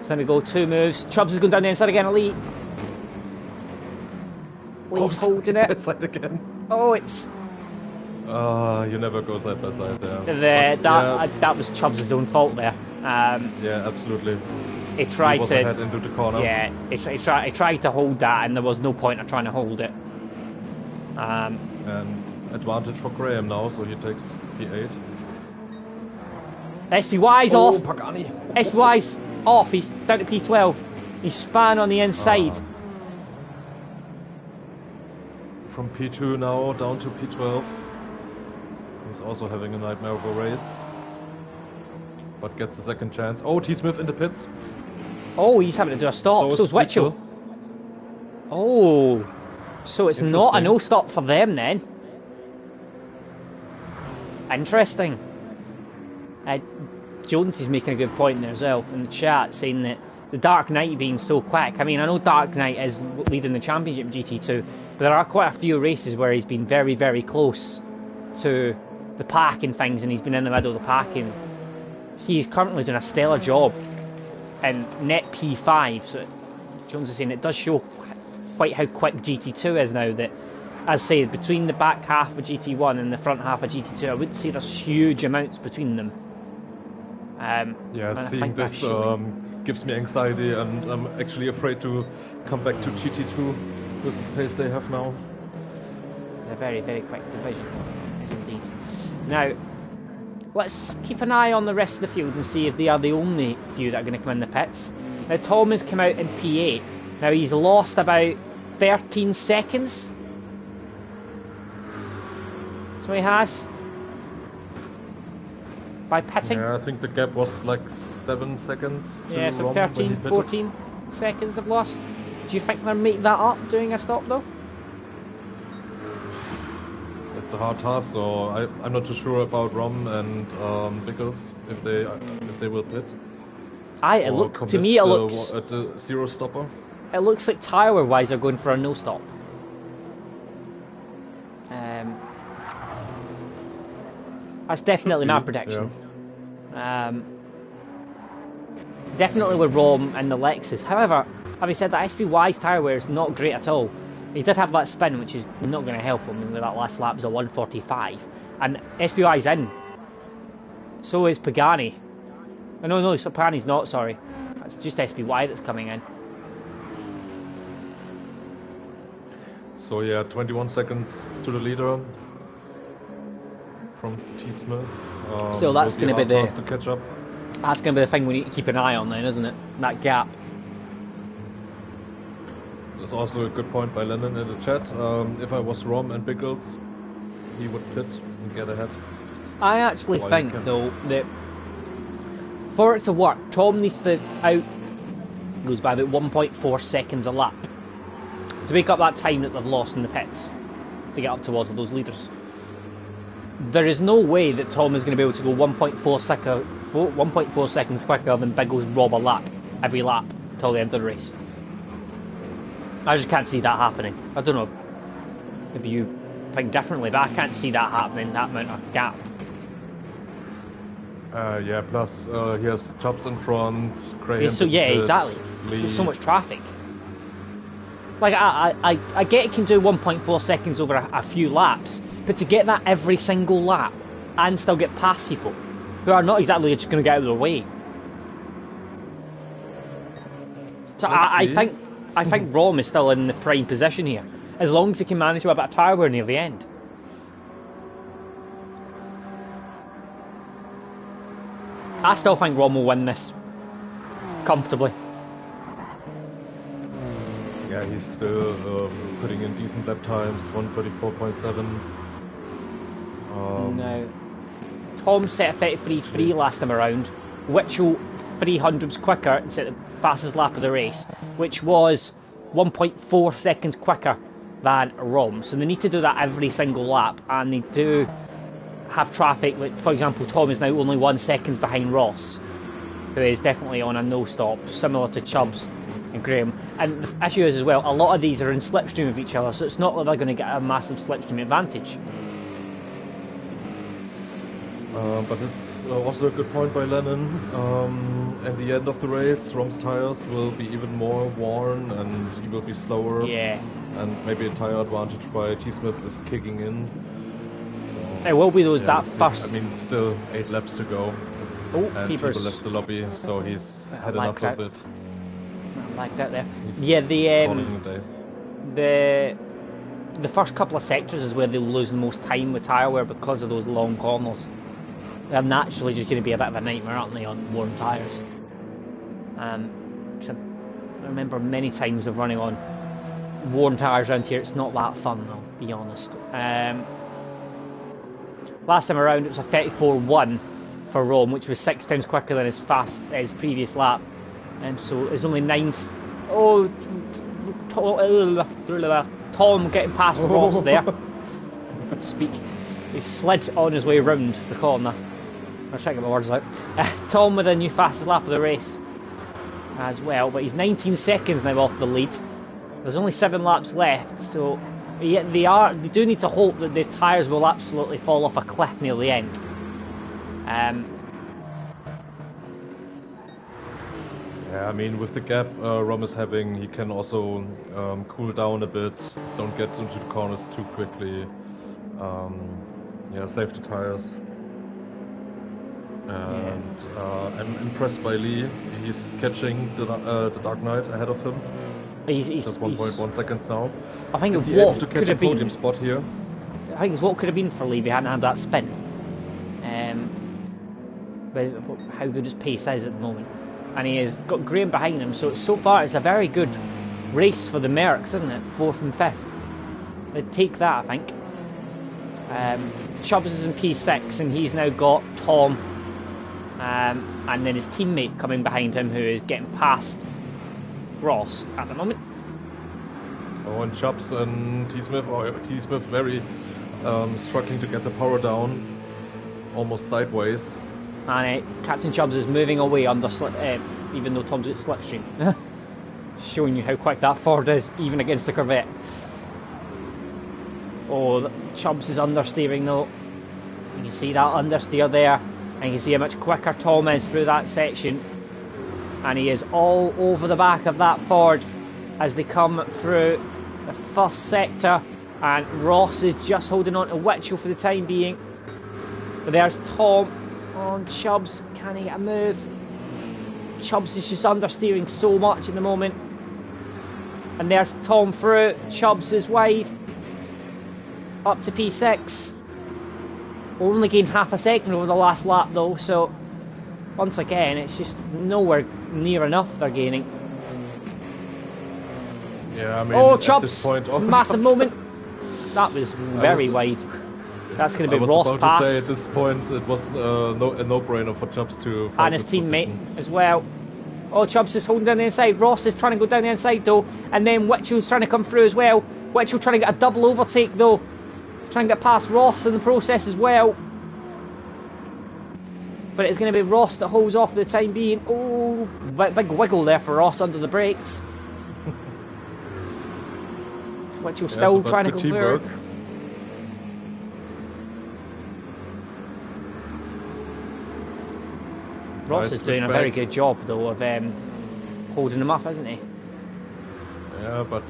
So then we go 2 moves. Chubbs is going down the inside again. Elite. Lee's holding it. Side again. Oh, it's... you never go side by side there. That was Chubbs' own fault there. Yeah, absolutely. He tried to head into the corner. Yeah, he tried to hold that, and there was no point in trying to hold it. And advantage for Graham now, so he takes P8. SBY's off. Pagani. SBY's off. He's down to P12. He's span on the inside. From P2 now down to P12. He's also having a nightmare of a race. But gets a second chance. Oh, T. Smith in the pits. Oh, he's having to do a stop. So's Witchell. Oh, so it's not a no stop for them then. Interesting. Jones is making a good point there as well in the chat, saying that the Dark Knight being so quick. I mean, I know Dark Knight is leading the championship in GT2, but there are quite a few races where he's been very, very close to the pack and things, and he's been in the middle of the pack, and he's currently doing a stellar job in net P5. So Jones is saying it does show quite how quick GT2 is now. That, as I say, between the back half of GT1 and the front half of GT2, I wouldn't say there's huge amounts between them. Yeah, seeing this gives me anxiety, and I'm actually afraid to come back to GT2 with the pace they have now. They're a very, very quick division, yes indeed. Now, let's keep an eye on the rest of the field and see if they are the only few that are going to come in the pits. Now, Tom has come out in P8. Now, he's lost about 13 seconds. So he has. By pitting. Yeah, I think the gap was like 7 seconds. Yeah, so 13, 14 seconds they've lost. Do you think they'll make that up doing a stop though? It's a hard task, so I'm not too sure about Rom and Bickles if they will pit. To me it looks at the zero stopper. It looks like tyre wise they're going for a no stop. That's definitely my prediction. Yeah. Definitely with Rom and the Lexus. However, having said that, SPY's tyre wear is not great at all. He did have that spin, which is not going to help him. With that last lap was a 145, and SPY's in. So is Pagani. Oh, no, so Pagani's not. Sorry, that's just SPY that's coming in. So yeah, 21 seconds to the leader from T Smith. So that's going to be the to catch up. That's going to be the thing we need to keep an eye on then, isn't it? That gap. There's also a good point by Lennon in the chat. If I was Rom and Bickles, he would pit and get ahead. I actually think though that for it to work, Tom needs to goes by about 1.4 seconds a lap to make up that time that they've lost in the pits to get up towards those leaders. There is no way that Tom is going to be able to go 1.4 seconds quicker than Biggles rob a lap every lap until the end of the race. I just can't see that happening. I don't know if maybe you think differently, but I can't see that happening, that amount of gap. Yeah, plus he has Chubbs in front, Graham. Exactly. There's so much traffic. Like, I get it can do 1.4 seconds over a few laps, but to get that every single lap and still get past people who are not exactly just going to get out of their way. So I think Rom is still in the prime position here, as long as he can manage with a bit of tyre wear near the end. I still think Rom will win this comfortably. Yeah, he's still putting in decent lap times, 134.7. No. Tom set a 33.3 last time around. Witchell 300s quicker and set the fastest lap of the race, which was 1.4 seconds quicker than Rom. So they need to do that every single lap, and they do have traffic. Like, for example, Tom is now only 1 second behind Ross, who is definitely on a no stop, similar to Chubbs and Graham. And the issue is as well, a lot of these are in slipstream of each other, so it's not that they're going to get a massive slipstream advantage. But it's also a good point by Lennon. At the end of the race, Rom's tires will be even more worn and he will be slower. Yeah. And maybe a tire advantage by T Smith is kicking in. So, it will be those that first. I mean, still 8 laps to go. Oh, and Keepers. people left the lobby, so he's had enough of it. I like that there. He's yeah, the first couple of sectors is where they'll lose the most time with tyre wear because of those long corners. They're naturally just going to be a bit of a nightmare, aren't they, on worn tyres? I remember many times of running on worn tyres around here. It's not that fun, though, to be honest. Last time around, it was a 34.1 for Rome, which was 6 times quicker than his previous lap. So it's only 9. Tom getting past Ross there. Speak. He slid on his way round the corner. I'm trying to get my words out. Tom with a new fastest lap of the race as well, but he's 19 seconds now off the lead. There's only 7 laps left, so they do need to hope that the tyres will absolutely fall off a cliff near the end. Yeah, I mean, with the gap Rom is having, he can also cool down a bit, don't get into the corners too quickly. Yeah, save the tires. And I'm impressed by Lee. He's catching the Dark Knight ahead of him. He's just 1.1 seconds now. I think is he able to catch a podium spot here? I think it's what could have been for Lee if he hadn't had that spin. But how good his pace is at the moment, and he has got Graham behind him. So far it's a very good race for the Mercs, isn't it? 4th and 5th. They'd take that, I think. Chubbs is in P6 and he's now got Tom and then his teammate coming behind him who is getting past Ross at the moment. Oh, and Chubbs and T-Smith very struggling to get the power down, almost sideways. And Captain Chubbs is moving away under even though Tom's at slipstream. Showing you how quick that Ford is, even against the Corvette. Oh, Chubbs is understeering though. You can see that understeer there, and you can see how much quicker Tom is through that section. And he is all over the back of that Ford as they come through the first sector. And Ross is just holding on to Witchell for the time being. But there's Tom on Chubbs. Can he get a move? Chubbs is just understeering so much at the moment. And there's Tom through. Chubbs is wide. Up to P6. Only gained half a second over the last lap though, so once again it's just nowhere near enough they're gaining. Yeah, I mean, oh, at Chubbs! this point, Massive moment. That was very wide. That's going to be Ross pass. To say at this point it was a no-brainer for Chubbs to find and his teammate as well. Oh, Chubbs is holding down the inside. Ross is trying to go down the inside though, and then Witchell's trying to come through as well. Witchell trying to get a double overtake though. Trying to get past Ross in the process as well. But it's going to be Ross that holds off for the time being. Oh, big wiggle there for Ross under the brakes. Witchell still trying to go through. Ross is doing a very good job though of holding him up, isn't he? Yeah, but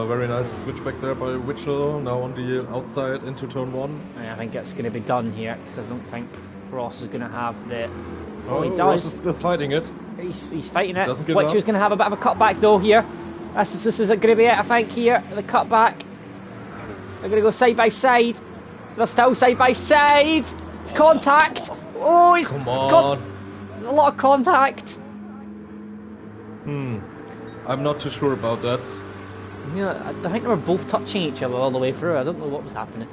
very nice switchback there by Witchell, now on the outside into turn 1. I think it's going to be done here, because I don't think Ross is going to have the... Oh, he does. Ross is still fighting it. He's fighting it. Witchell's going to have a bit of a cutback though here. This is going to be it, I think, here, the cutback. They're going to go side by side. They're still side by side. It's contact. Oh, he's got a lot of contact. I'm not too sure about that. Yeah, I think they were both touching each other all the way through. I don't know what was happening.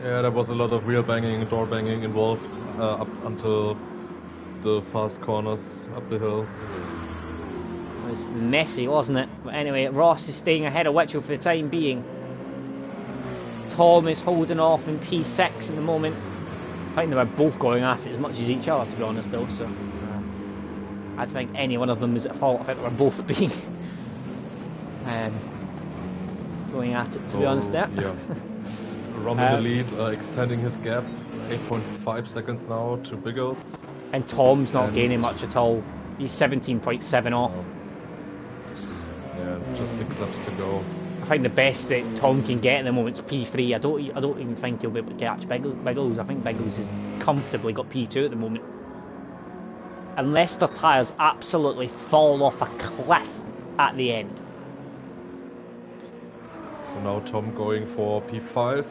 Yeah, there was a lot of wheel banging, door banging involved up until the fast corners up the hill. It was messy, wasn't it? But anyway, Ross is staying ahead of Witchell for the time being. Tom is holding off in P6 at the moment. I think they were both going at it as much as each other, to be honest, though. So I don't think any one of them is at fault. I think they were both being going at it, to be honest. There. Yeah. Rom in the lead, extending his gap, 8.5 seconds now to Biggles. And Tom's not gaining much at all. He's 17.7 off. Yeah, just 6 laps to go. I think the best that Tom can get at the moment is P3. I don't even think he'll be able to catch Biggles. I think Biggles has comfortably got P2 at the moment. Unless their tyres absolutely fall off a cliff at the end. So now Tom going for P5.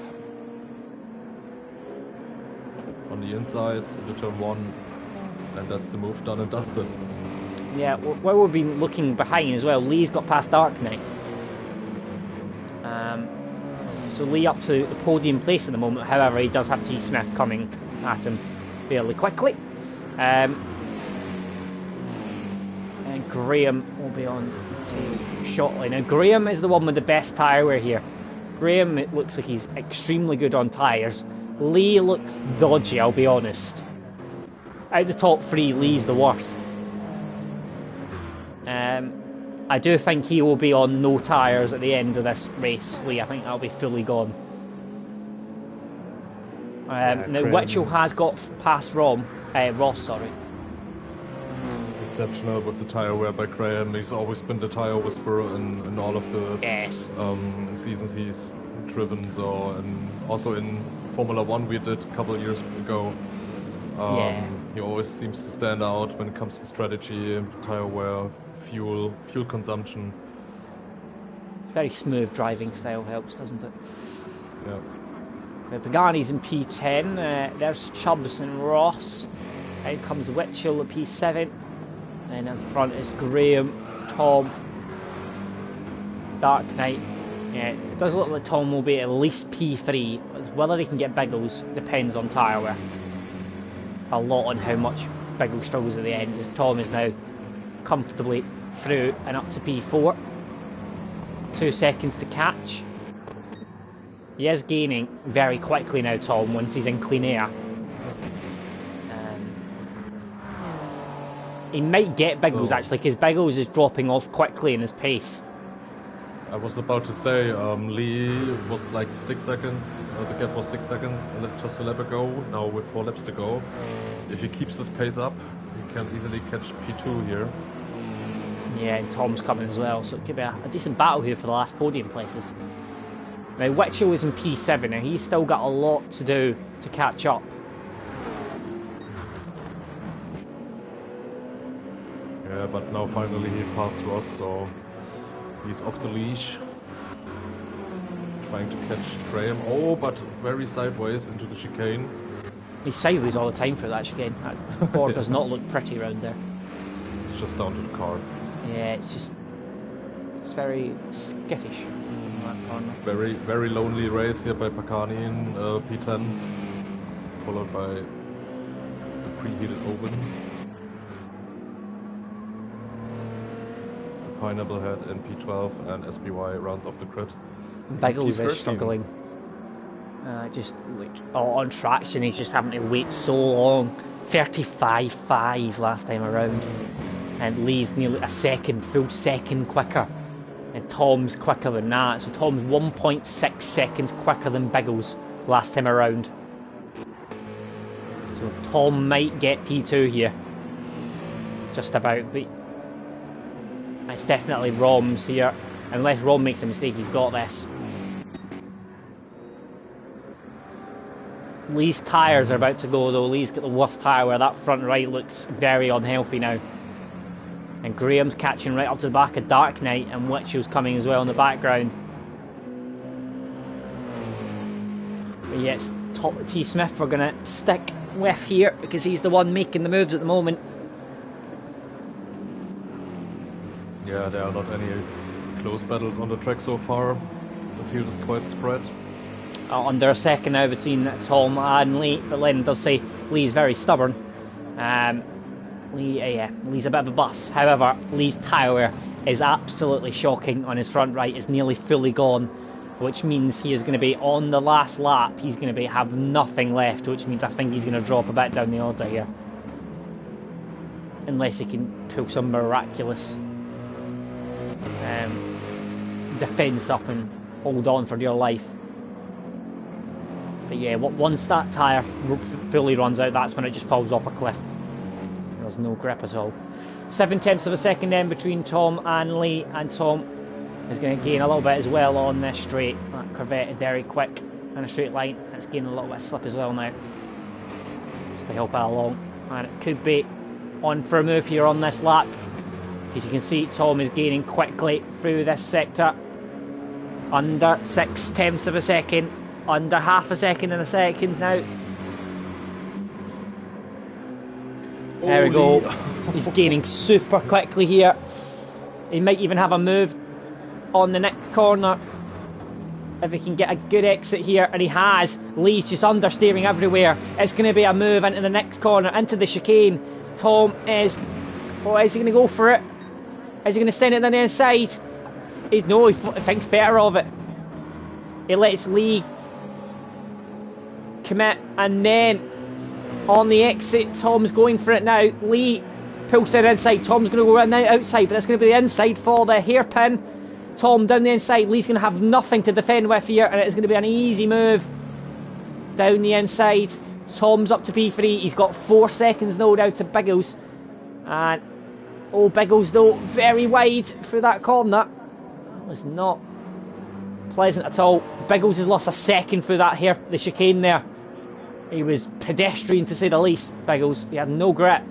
On the inside, into turn 1. And that's the move done and dusted. Yeah, where we've been looking behind as well, Lee's got past Dark Knight. So Lee up to the podium place at the moment. However, he does have T. Smith coming at him fairly quickly. And Graham will be on to shortly. Now, Graham is the one with the best tyre wear here. Graham, it looks like he's extremely good on tyres. Lee looks dodgy, I'll be honest. Out of the top 3, Lee's the worst. I do think he will be on no tyres at the end of this race, Lee. I think that'll be fully gone. Now, Witchell has got past Ross, sorry. It's exceptional with the tyre wear by Graham. He's always been the tyre whisperer in all of the seasons he's driven. So, and also in Formula 1 we did a couple of years ago. He always seems to stand out when it comes to strategy, tyre wear, fuel consumption. Very smooth driving style helps, doesn't it? Yeah. The Pagani's in P10. There's Chubbs and Ross. Out comes Witchell at P7. And in front is Graham, Tom, Dark Knight. Yeah, it does look like Tom will be at least P3. Whether he can get Biggles depends on tyre wear. A lot on how much Biggles struggles at the end, as Tom is now comfortably through and up to P4. 2 seconds to catch. He is gaining very quickly now, Tom, once he's in clean air. He might get Biggles actually, because Biggles is dropping off quickly in his pace. I was about to say, Lee was like 6 seconds, the gap was 6 seconds just a lap ago, now with 4 laps to go. If he keeps this pace up, he can easily catch P2 here. Yeah, and Tom's coming as well, so it could be a decent battle here for the last podium places. Now, Witchell is in P7, and he's still got a lot to do to catch up. Yeah, but now finally he passed Ross, so he's off the leash. Trying to catch Graham. Oh, but very sideways into the chicane. He's sideways all the time for that chicane. That board does not look pretty around there. It's just down to the car. Yeah, it's very skittish in that corner. Very lonely race here by Pagani in P10, followed by the preheated Owen. The Pineapple Head in P12 and SPY rounds off the grid. Biggles is struggling. Just like on traction, he's just having to wait so long. 35.5 last time around, and Lee's nearly a full second quicker, and Tom's quicker than that. So Tom's 1.6 seconds quicker than Biggles last time around. So Tom might get P2 here, just about. But it's definitely Rom's here. Unless Rom makes a mistake, he's got this. Lee's tyres are about to go though. Lee's got the worst tyre where that front right looks very unhealthy now. And Graham's catching right up to the back of Dark Knight, and Witchell's coming as well in the background. But yes, T. Smith we're going to stick with here because he's the one making the moves at the moment. Yeah, there are not any close battles on the track so far. The field is quite spread. Under a second now between Tom and Lee, but Len does say Lee's very stubborn. Lee's a bit of a bus. However, Lee's tyre wear is absolutely shocking on his front right. It's nearly fully gone, which means he is going to be on the last lap. He's going to have nothing left, which means I think he's going to drop a bit down the order here, unless he can pull some miraculous defence up and hold on for dear life. But yeah, once that tyre fully runs out, that's when it just falls off a cliff. There's no grip at all. 0.7 of a second then between Tom and Lee, and Tom is going to gain a little bit as well on this straight. That Corvette very quick in a straight line. It's gaining a little bit of slip as well now, just to help it along. And it could be on for a move here on this lap, because you can see Tom is gaining quickly through this sector. Under 0.6 of a second. Under half a second in a second now. There we go. He's gaining super quickly here. He might even have a move on the next corner if he can get a good exit here, and he has. Lee's just understeering everywhere. It's going to be a move into the next corner, into the chicane. Tom is... Oh, is he going to go for it? Is he going to send it on the inside? He thinks better of it. He lets Lee commit, and then on the exit, Tom's going for it now. Lee pulls to the inside. Tom's going to go around the outside, but it's going to be the inside for the hairpin. Tom down the inside. Lee's going to have nothing to defend with here, and it's going to be an easy move down the inside. Tom's up to P3. He's got 4 seconds now down to Biggles, and Biggles though very wide through that corner. That was not pleasant at all. Biggles has lost a second through the chicane there. He was pedestrian to say the least, Biggles. He had no grip.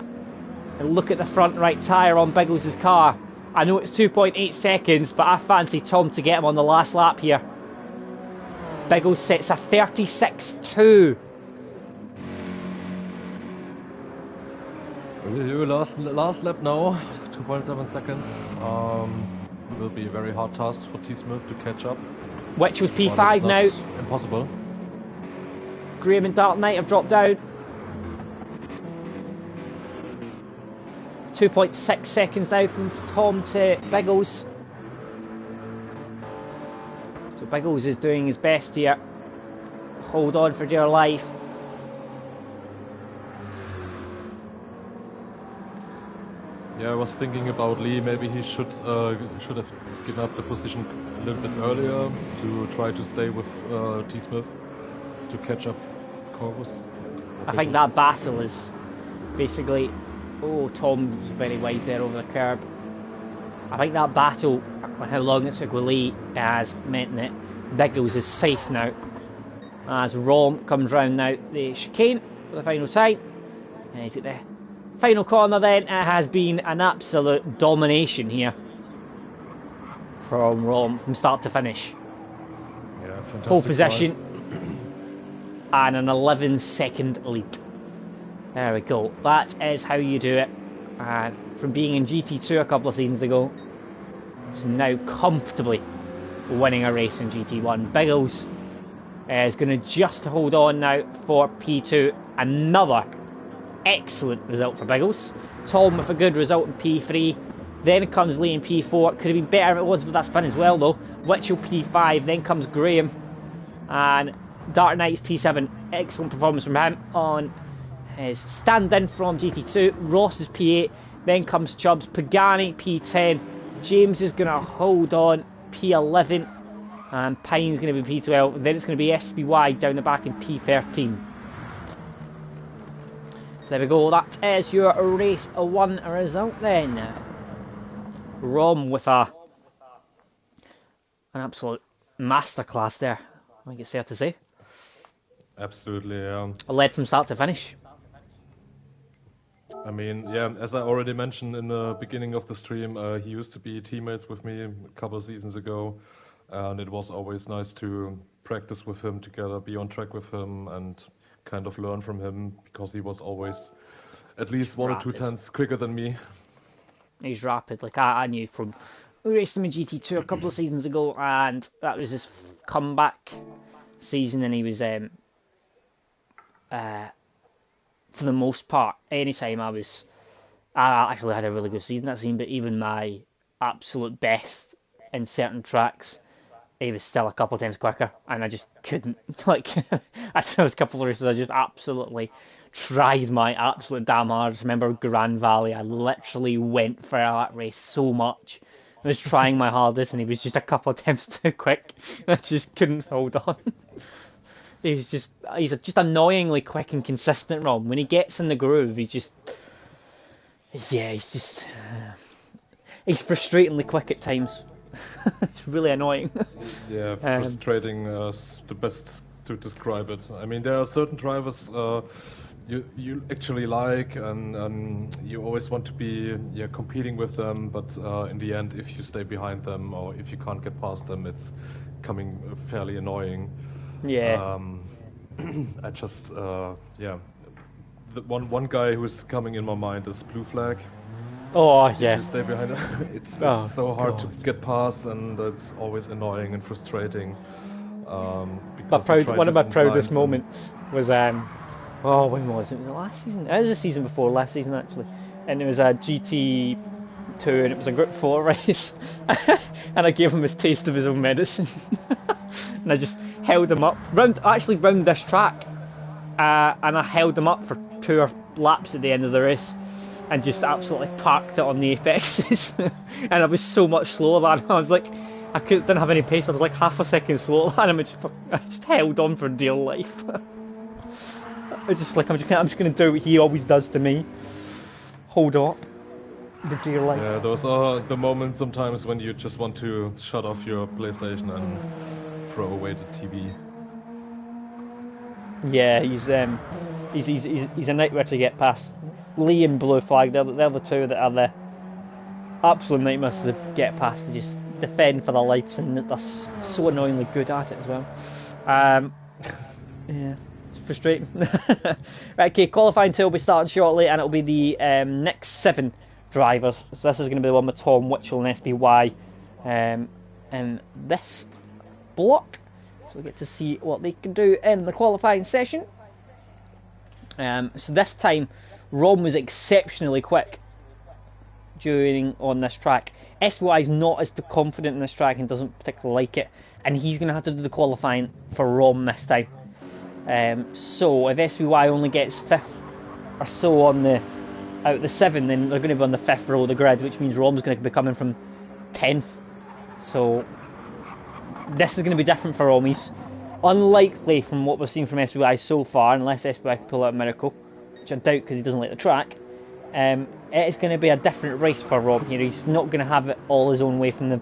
And look at the front right tyre on Biggles' car. I know it's 2.8 seconds, but I fancy Tom to get him on the last lap here. Biggles sets a 36.2. Last lap now, 2.7 seconds. Will be a very hard task for T. Smith to catch up. Which was P5 now. Impossible. Graham and Dark Knight have dropped down. 2.6 seconds now from Tom to Biggles. So Biggles is doing his best here. Hold on for dear life. Yeah, I was thinking about Lee. Maybe he should have given up the position a little bit earlier to try to stay with T. Smith to catch up Corvus. I think that battle is basically... Oh, Tom's very wide there over the curb. I think that battle, and how long it took with Lee, has meant that Biggles is safe now. As Rom comes round now the chicane for the final time. And he's at the final corner then. It has been an absolute domination here from Rom from start to finish. Yeah, fantastic. Pole position and an 11-second lead. There we go. That is how you do it. From being in GT2 a couple of seasons ago to now comfortably winning a race in GT1. Biggles is going to just hold on now for P2. Another excellent result for Biggles. Tom with a good result in P3. Then comes Lee in P4. Could have been better if it was with that spin as well though. Witchell P5. Then comes Graham. And Dark Knight's P7. Excellent performance from him on his stand-in from GT2. Ross is P8. Then comes Chubbs. Pagani P10. James is going to hold on P11. And Pine's going to be P12. And then it's going to be SBY down the back in P13. So there we go. That is your race 1 result then. Rom with an absolute masterclass there. I think it's fair to say. Absolutely, Led from start to finish. I mean, yeah, as I already mentioned in the beginning of the stream, he used to be teammates with me a couple of seasons ago, and it was always nice to practice with him together, be on track with him, and kind of learn from him, because he was always at least one or two tenths quicker than me. He's rapid. Like I knew from... We raced him in GT2 a couple of seasons ago, and that was his comeback season, and he was... for the most part, anytime I actually had a really good season that season, but even my absolute best in certain tracks, he was still a couple of times quicker, and I just couldn't, like, after those couple of races, I just absolutely tried my absolute damn hardest. Remember Grand Valley, I literally went for that race so much. I was trying my hardest, and he was just a couple of times too quick. I just couldn't hold on. He's just annoyingly quick and consistent, Rom. When he gets in the groove, he's frustratingly quick at times. It's really annoying. Yeah, frustrating is the best to describe it. I mean, there are certain drivers you actually like, and you always want to be competing with them, but in the end, if you stay behind them or if you can't get past them, it's coming fairly annoying. Yeah. I just the one guy who's coming in my mind is Blue Flag. Oh yeah. If you stay behind him, it's so hard to get past, and it's always annoying and frustrating. One of my proudest moments was when was it? Was it last season? It was the season before last season actually, and it was a GT2 and it was a Group 4 race, and I gave him his taste of his own medicine, and I just held him up round this track, and I held him up for 2 laps at the end of the race, and just absolutely parked it on the apexes. And I was so much slower than him. I was like, didn't have any pace. I was like half a second slower than him. I just held on for dear life. I'm just going to do what he always does to me. Hold up. The dear life. Yeah, those are the moments sometimes when you just want to shut off your PlayStation and throw away the TV. Yeah, he's a nightmare to get past. Lee and Blue Flag, they're the two that are the absolute nightmares to get past. They just defend for their lives, and they're so annoyingly good at it as well. Yeah, it's frustrating. Right, okay, qualifying 2 will be starting shortly, and it'll be the next 7 drivers. So this is going to be the one with Tom, Witchell and SBY. And this block So we get to see what they can do in the qualifying session. So this time, Rom was exceptionally quick on this track. SBY is not as confident in this track and doesn't particularly like it, and he's going to have to do the qualifying for Rom this time. So if SBY only gets 5th or so out of the 7, then they're going to be on the 5th row of the grid, which means Rom's going to be coming from 10th. So this is going to be different for Rom. He's unlikely, from what we've seen from SBY so far, unless SBY can pull out a miracle, which I doubt because he doesn't like the track. It's going to be a different race for Rom here. He's not going to have it all his own way from the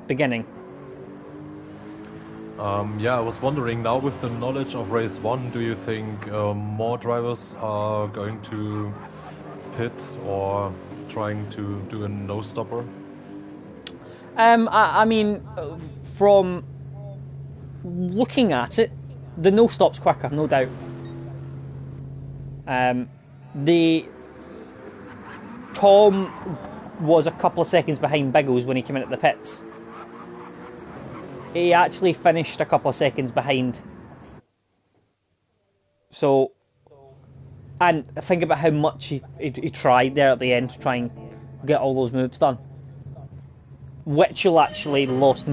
beginning. Yeah, I was wondering, now with the knowledge of race 1, do you think more drivers are going to pit or trying to do a no-stopper? I mean, from looking at it, the no-stop's quicker, no doubt. Tom was a couple of seconds behind Biggles when he came in at the pits. He actually finished a couple of seconds behind. So, and think about how much he tried there at the end to try and get all those moves done. Witchell actually lost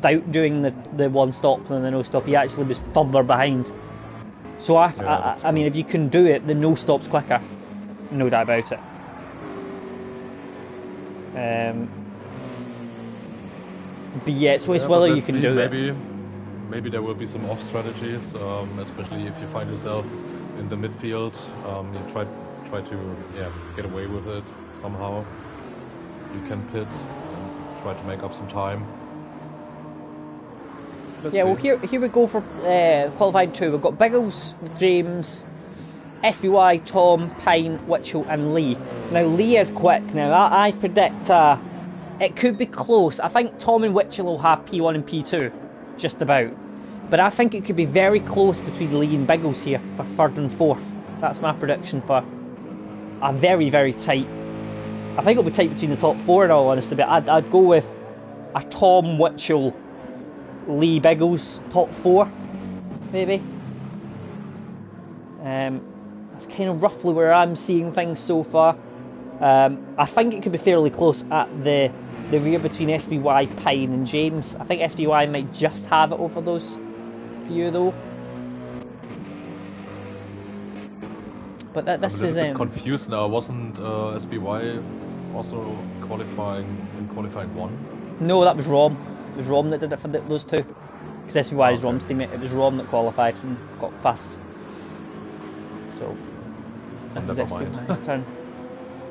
out during the one stop than the no stop. He actually was further behind. So I mean, if you can do it, the no stop's quicker, no doubt about it. But yeah, so it's whether you can do it. Maybe there will be some off strategies, especially if you find yourself in the midfield. You try to get away with it somehow. You can pit and try to make up some time. Let's see. Well, here we go for qualifying 2. We've got Biggles, James, SBY, Tom, Pine, Witchell and Lee. Now Lee is quick. Now I predict it could be close. I think Tom and Witchell will have P1 and P2, just about. But I think it could be very close between Lee and Biggles here for 3rd and 4th. That's my prediction for a very, very tight. I think it'll be tight between the top 4 in all honesty, but I'd go with a Tom, Witchell, Lee, Biggles top 4, maybe. That's kind of roughly where I'm seeing things so far. I think it could be fairly close at the rear between SBY, Pine and James. I think SBY might just have it over those few though. But this is... I'm a bit confused now. Wasn't SBY also qualifying in qualifying 1? No, that was Rom. It was Rom that did it for those two. Because SBY is Rom's teammate. It was Rom that qualified and got fastest. So never mind. His turn.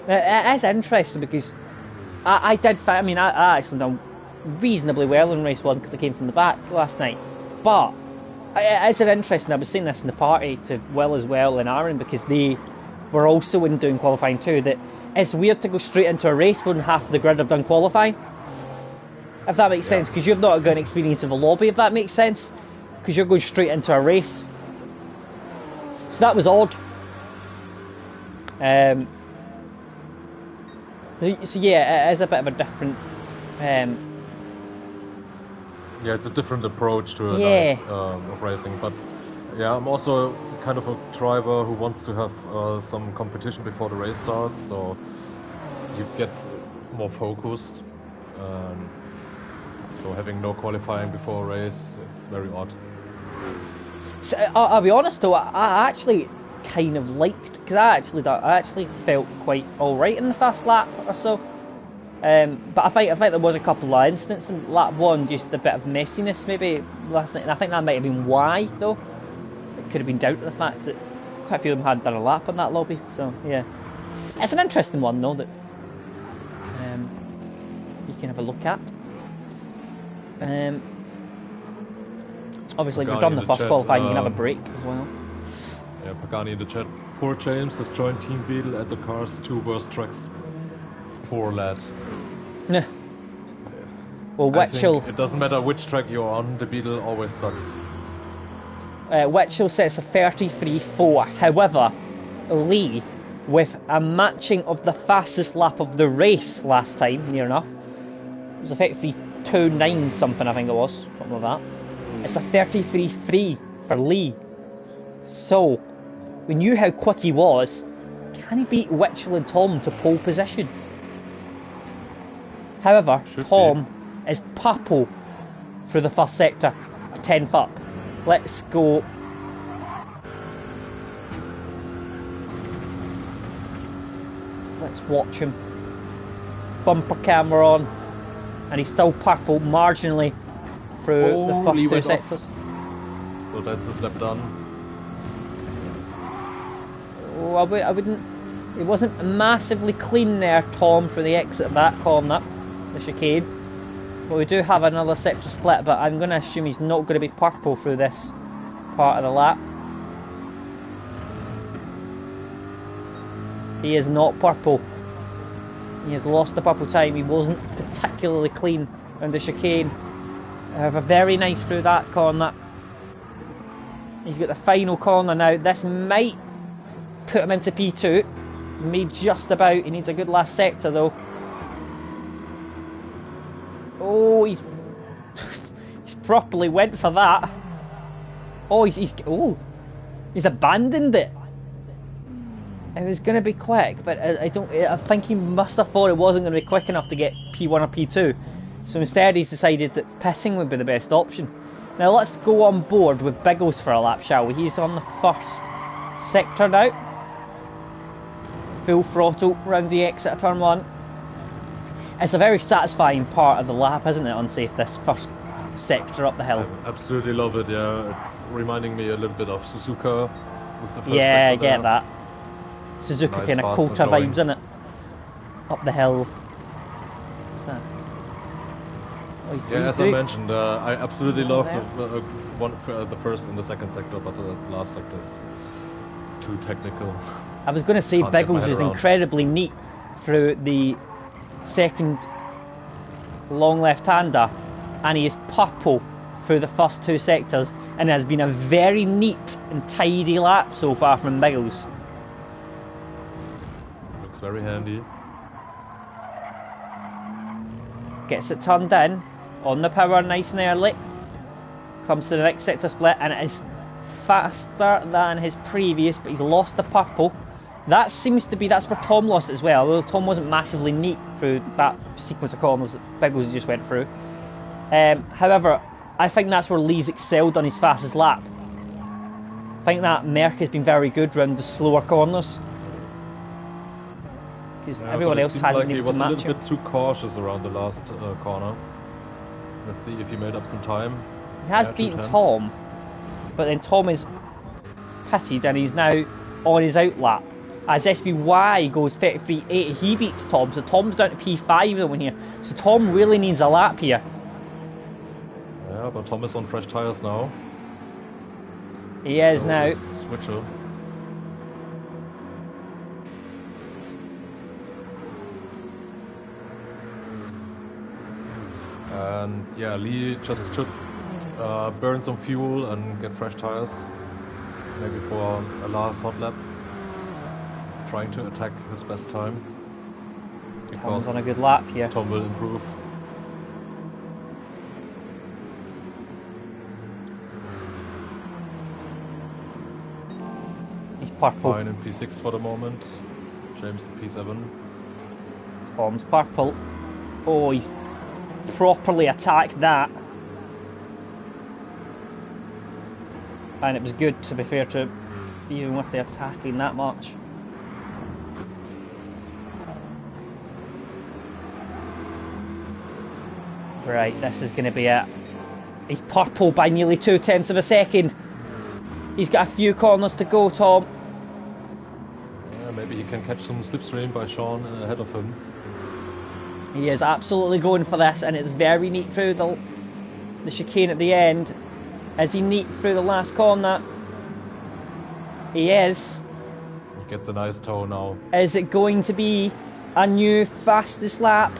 It is interesting because I actually done reasonably well in race 1 because I came from the back last night. But it's interesting. I was saying this in the party to Will as well and Aaron, because they were also in doing qualifying too, that it's weird to go straight into a race when half the grid have done qualifying. If that makes sense, because you've not got an experience of a lobby, if that makes sense, because you're going straight into a race. So that was odd. So yeah, it is a bit of a different... Yeah, it's a different approach to a night of racing, but yeah, I'm also kind of a driver who wants to have some competition before the race starts, so you get more focused. So having no qualifying before a race, it's very odd. So, I'll be honest though, I actually kind of liked, because I actually felt quite alright in the first lap or so. But I think there was a couple of incidents in lap 1, just a bit of messiness maybe last night, and I think that might have been why though. It could have been down to the fact that quite a few of them hadn't done a lap on that lobby, so yeah. It's an interesting one though that you can have a look at. Obviously, if you've done the first qualifying, you can have a break as well. Yeah, Pagani in the chat. Poor James has joined Team Beetle at the car's 2 worst tracks. Poor lad. Nah. Well, Witchell... It doesn't matter which track you're on, the Beetle always sucks. Witchell sets a 33.4. However, Lee, with a matching of the fastest lap of the race last time, near enough, it was a 33.29 something, I think it was, something like that. It's a 33.3 for Lee. So, we knew how quick he was. Can he beat Witchell and Tom to pole position? However, Tom is purple through the first sector, 10th up. Let's go. Let's watch him. Bumper camera on, and he's still purple marginally through the first two sectors. So that's his lap done. Oh, I wouldn't. It wasn't massively clean there, Tom, for the exit of that corner, the chicane. But we do have another sector split, but I'm going to assume he's not going to be purple through this part of the lap. He is not purple. He has lost the purple time. He wasn't particularly clean on the chicane. However, very nice through that corner. He's got the final corner now. This might put him into P2. Made just about. He needs a good last sector though. Oh, he's properly went for that. Oh, he's abandoned it. It was going to be quick, but I think he must have thought it wasn't going to be quick enough to get P1 or P2. So instead he's decided that pissing would be the best option. Now let's go on board with Biggles for a lap, shall we? He's on the first sector now. Full throttle round the exit of turn 1. It's a very satisfying part of the lap, isn't it, Unsafe, this first sector up the hill? I absolutely love it, yeah. It's reminding me a little bit of Suzuka with the first yeah, I sector get there. that. Suzuka Nice, kind of Kyoto vibes, innit? Up the hill. What's that? Oh, Yeah, as I mentioned, I absolutely love the first and the second sector, but the last sector is too technical. I was going to say Can't get my Biggles head is around. incredibly neat through the second long left-hander, and he is purple through the first two sectors, and it has been a very neat and tidy lap so far from Biggles. Looks very handy. Gets it turned in on the power nice and early. Comes to the next sector split, and it is faster than his previous, but he's lost the purple. That seems to be, that's where Tom lost it as well, although Tom wasn't massively neat through that sequence of corners that Biggles just went through. However, I think that's where Lee's excelled on his fastest lap. I think that Merck has been very good round the slower corners. Because everyone else hasn't been able to match him. He was a little bit too cautious around the last corner. Let's see if he made up some time. He has beaten Tom, but then Tom is pitted and he's now on his out lap. As SBY goes 33.8, he beats Tom, so Tom's down to P5 though in here. So Tom really needs a lap here. Yeah, but Tom is on fresh tyres now. He is now. Switcher. And yeah, Lee just should burn some fuel and get fresh tyres. Maybe for a last hot lap. Trying to attack his best time. Tom's on a good lap here. Tom will improve. He's purple. Fine in P6 for the moment. James in P7. Tom's purple. Oh, he's properly attacked that. And it was good, to be fair to him, even with the attacking that much. Right, this is going to be it. He's purple by nearly 0.2 of a second. He's got a few corners to go, Tom. Yeah, maybe he can catch some slipstream by Sean ahead of him. He is absolutely going for this, and it's very neat through the chicane at the end. Is he neat through the last corner? He is. He gets a nice toe now. Is it going to be a new fastest lap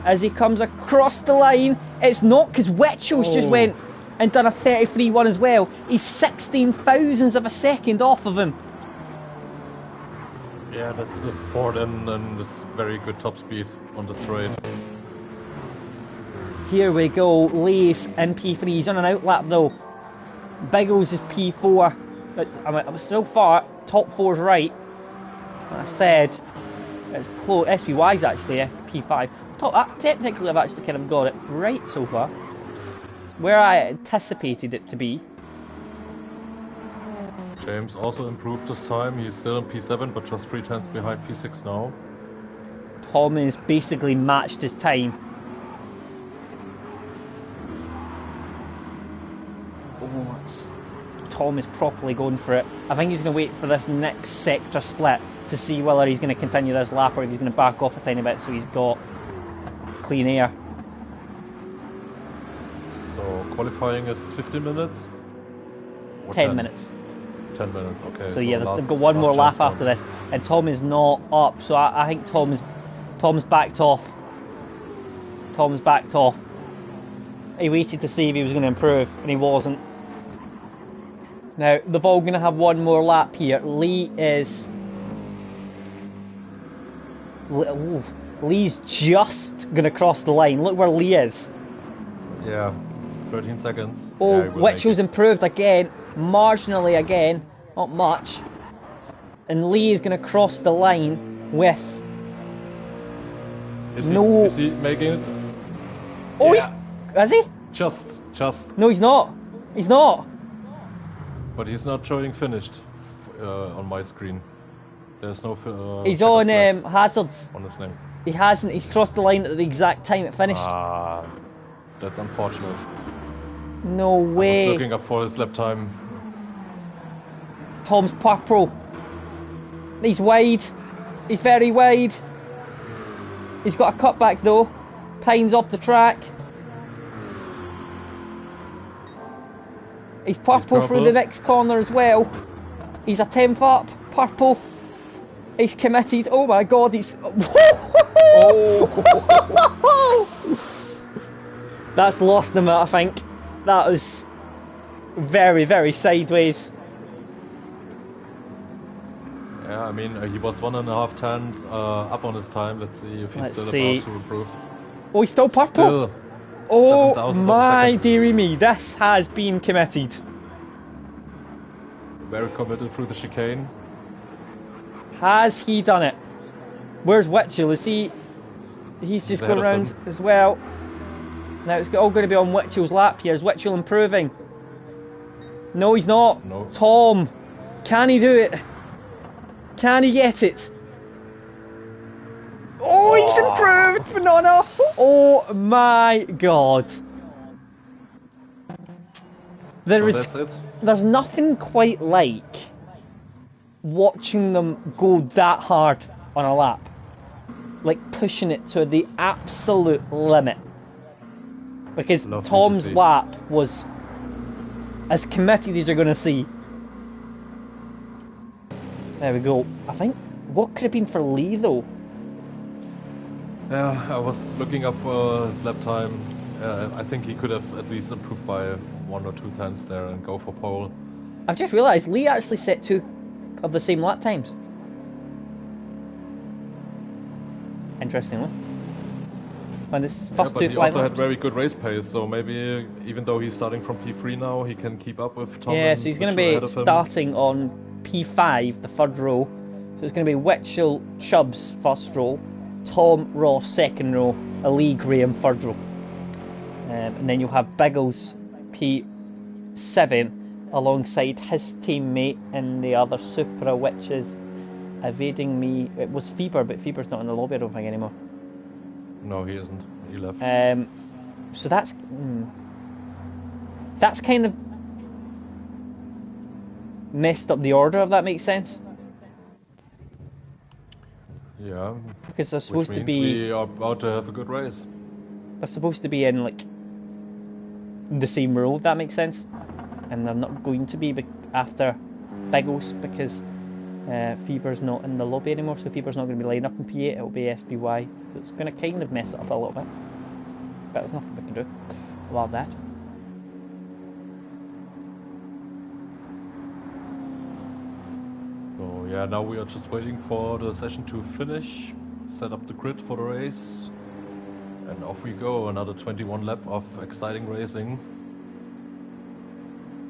as he comes across the line? It's not, because Witchell's just went and done a 33.1 as well. He's 16 thousandths of a second off of him. Yeah, that's the Ford and this very good top speed on the straight. Here we go. Lee's in P3. He's on an outlap though. Biggles is P4. I'm still far. Top 4's right. I said it's close. SPY's actually P5. Technically, I've actually kind of got it right so far. Where I anticipated it to be. James also improved this time. He's still in P7, but just 3 tenths behind P6 now. Tom has basically matched his time. Tom is properly going for it. I think he's going to wait for this next sector split to see whether he's going to continue this lap or if he's going to back off a tiny bit so he's got clean air. So qualifying is 15 minutes? Or 10 minutes. 10 minutes, okay. So yeah, they've got one more lap after this, and Tom is not up. So I think Tom's backed off. Tom's backed off. He waited to see if he was going to improve, and he wasn't. Now they've all going to have one more lap here. Lee's just going to cross the line. Look where Lee is. Yeah, 13 seconds. Oh, yeah, Witchel's improved again, marginally again, not much. And Lee is going to cross the line with Is he making it? Oh, yeah. Is he? Just. No, he's not. He's not. But he's not showing finished on my screen. There's no. He's on hazards. On his name. He hasn't. He's crossed the line at the exact time it finished. Ah, that's unfortunate. No way. I was looking up for his lap time. Tom's purple. He's wide. He's very wide. He's got a cutback though. Pine's off the track. He's purple through the next corner as well. He's a 10th up. Purple. He's committed. Oh my god, he's... That's lost him, I think. That was very, very sideways. Yeah, I mean, he was 1.5 tenths up on his time. Let's see if he's about to improve. Oh, he's still purple. Oh my dearie me, this has been committed. Very committed through the chicane. Has he done it? Where's Witchell? Is he... He's just going around as well. Now it's all going to be on Witchell's lap here. Is Witchell improving? No, he's not. No. Tom, can he do it? Can he get it? Oh, he's improved, but not enough. Oh my god. There's nothing quite like watching them go that hard on a lap. Like pushing it to the absolute limit. Because Tom's lap was as committed as you're going to see. There we go. I think, what could have been for Lee though? Yeah, I was looking up for his lap time. I think he could have at least improved by 1 or 2 times there and go for pole. I've just realised Lee actually set 2 of the same lap times. Interestingly. And this first but he also had very good race pace, so maybe even though he's starting from P3 now, he can keep up with Tom. Yeah, so he's going to be starting on P5, the third row. So it's going to be Witchell, Chubbs first row, Tom Ross second row, Lee Graham third row. And then you'll have Biggles P7 alongside his teammate in the other Supra, which is evading me. It was Feber, but Feber's not in the lobby, I don't think, anymore. No, he isn't. He left. So that's kind of messed up the order, if that makes sense. Yeah. Because they're supposed to be. We are about to have a good race. They're supposed to be in like the same row, if that makes sense, and they're not going to be after Biggles because Feber's not in the lobby anymore. So Feber's not going to be lined up in P8. It'll be SPY. So it's going to kind of mess it up a little bit. But there's nothing we can do about that. So yeah, now we are just waiting for the session to finish, set up the grid for the race. And off we go, another 21 lap of exciting racing.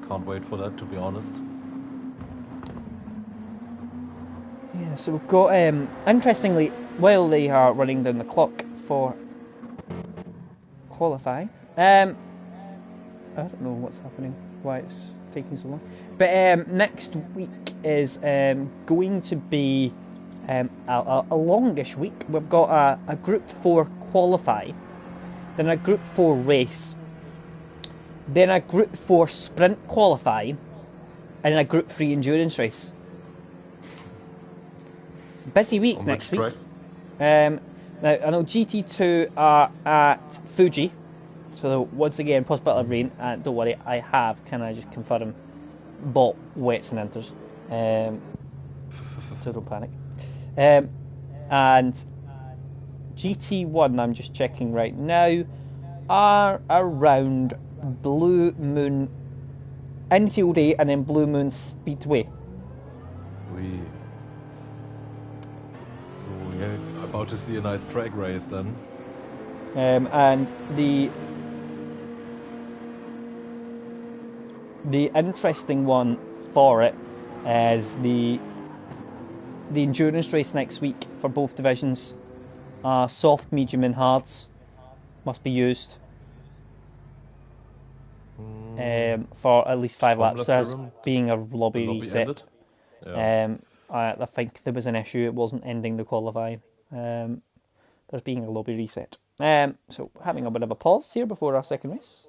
Can't wait for that, to be honest. Yeah, so we've got, interestingly, while they are running down the clock for qualifying, I don't know what's happening, why it's taking so long, but next week is going to be a longish week. We've got a Group 4 qualify, then a Group 4 race, then a Group 4 sprint qualify, and then a Group 3 endurance race. Busy week On next which week. track? Now, I know GT2 are at Fuji, so once again, possibility of rain, and don't worry, I have, can I just confirm, bought wets and enters, so don't panic. And GT1, I'm just checking right now, are around Blue Moon Infield 8 and then Blue Moon Speedway. So yeah, about to see a nice track race then. And the interesting one for it is the endurance race next week for both divisions. Soft, medium, and hards must be used for at least 5 laps. There's being a lobby reset. Yeah. I think there was an issue. It wasn't ending the qualifying. There's being a lobby reset. So having a bit of a pause here before our second race.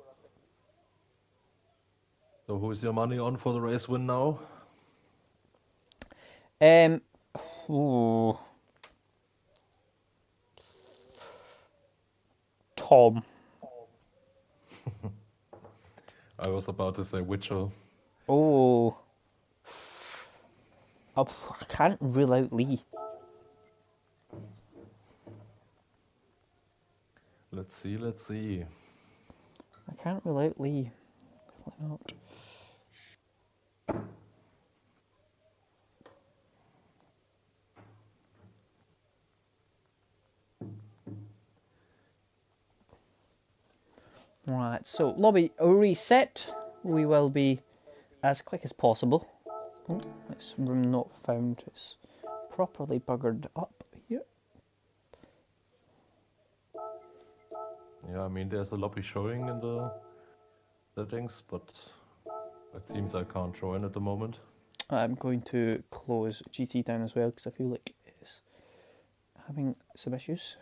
So who's your money on for the race win now? Tom. I was about to say Witchell. Oh. I can't rule out Lee. Let's see. I can't rule out Lee. Why not? Right, so lobby reset. We will be as quick as possible. Oh, it's room not found. It's properly buggered up here. Yeah, I mean there's a lobby showing in the settings, but it seems I can't join at the moment. I'm going to close GT down as well because I feel like it's having some issues.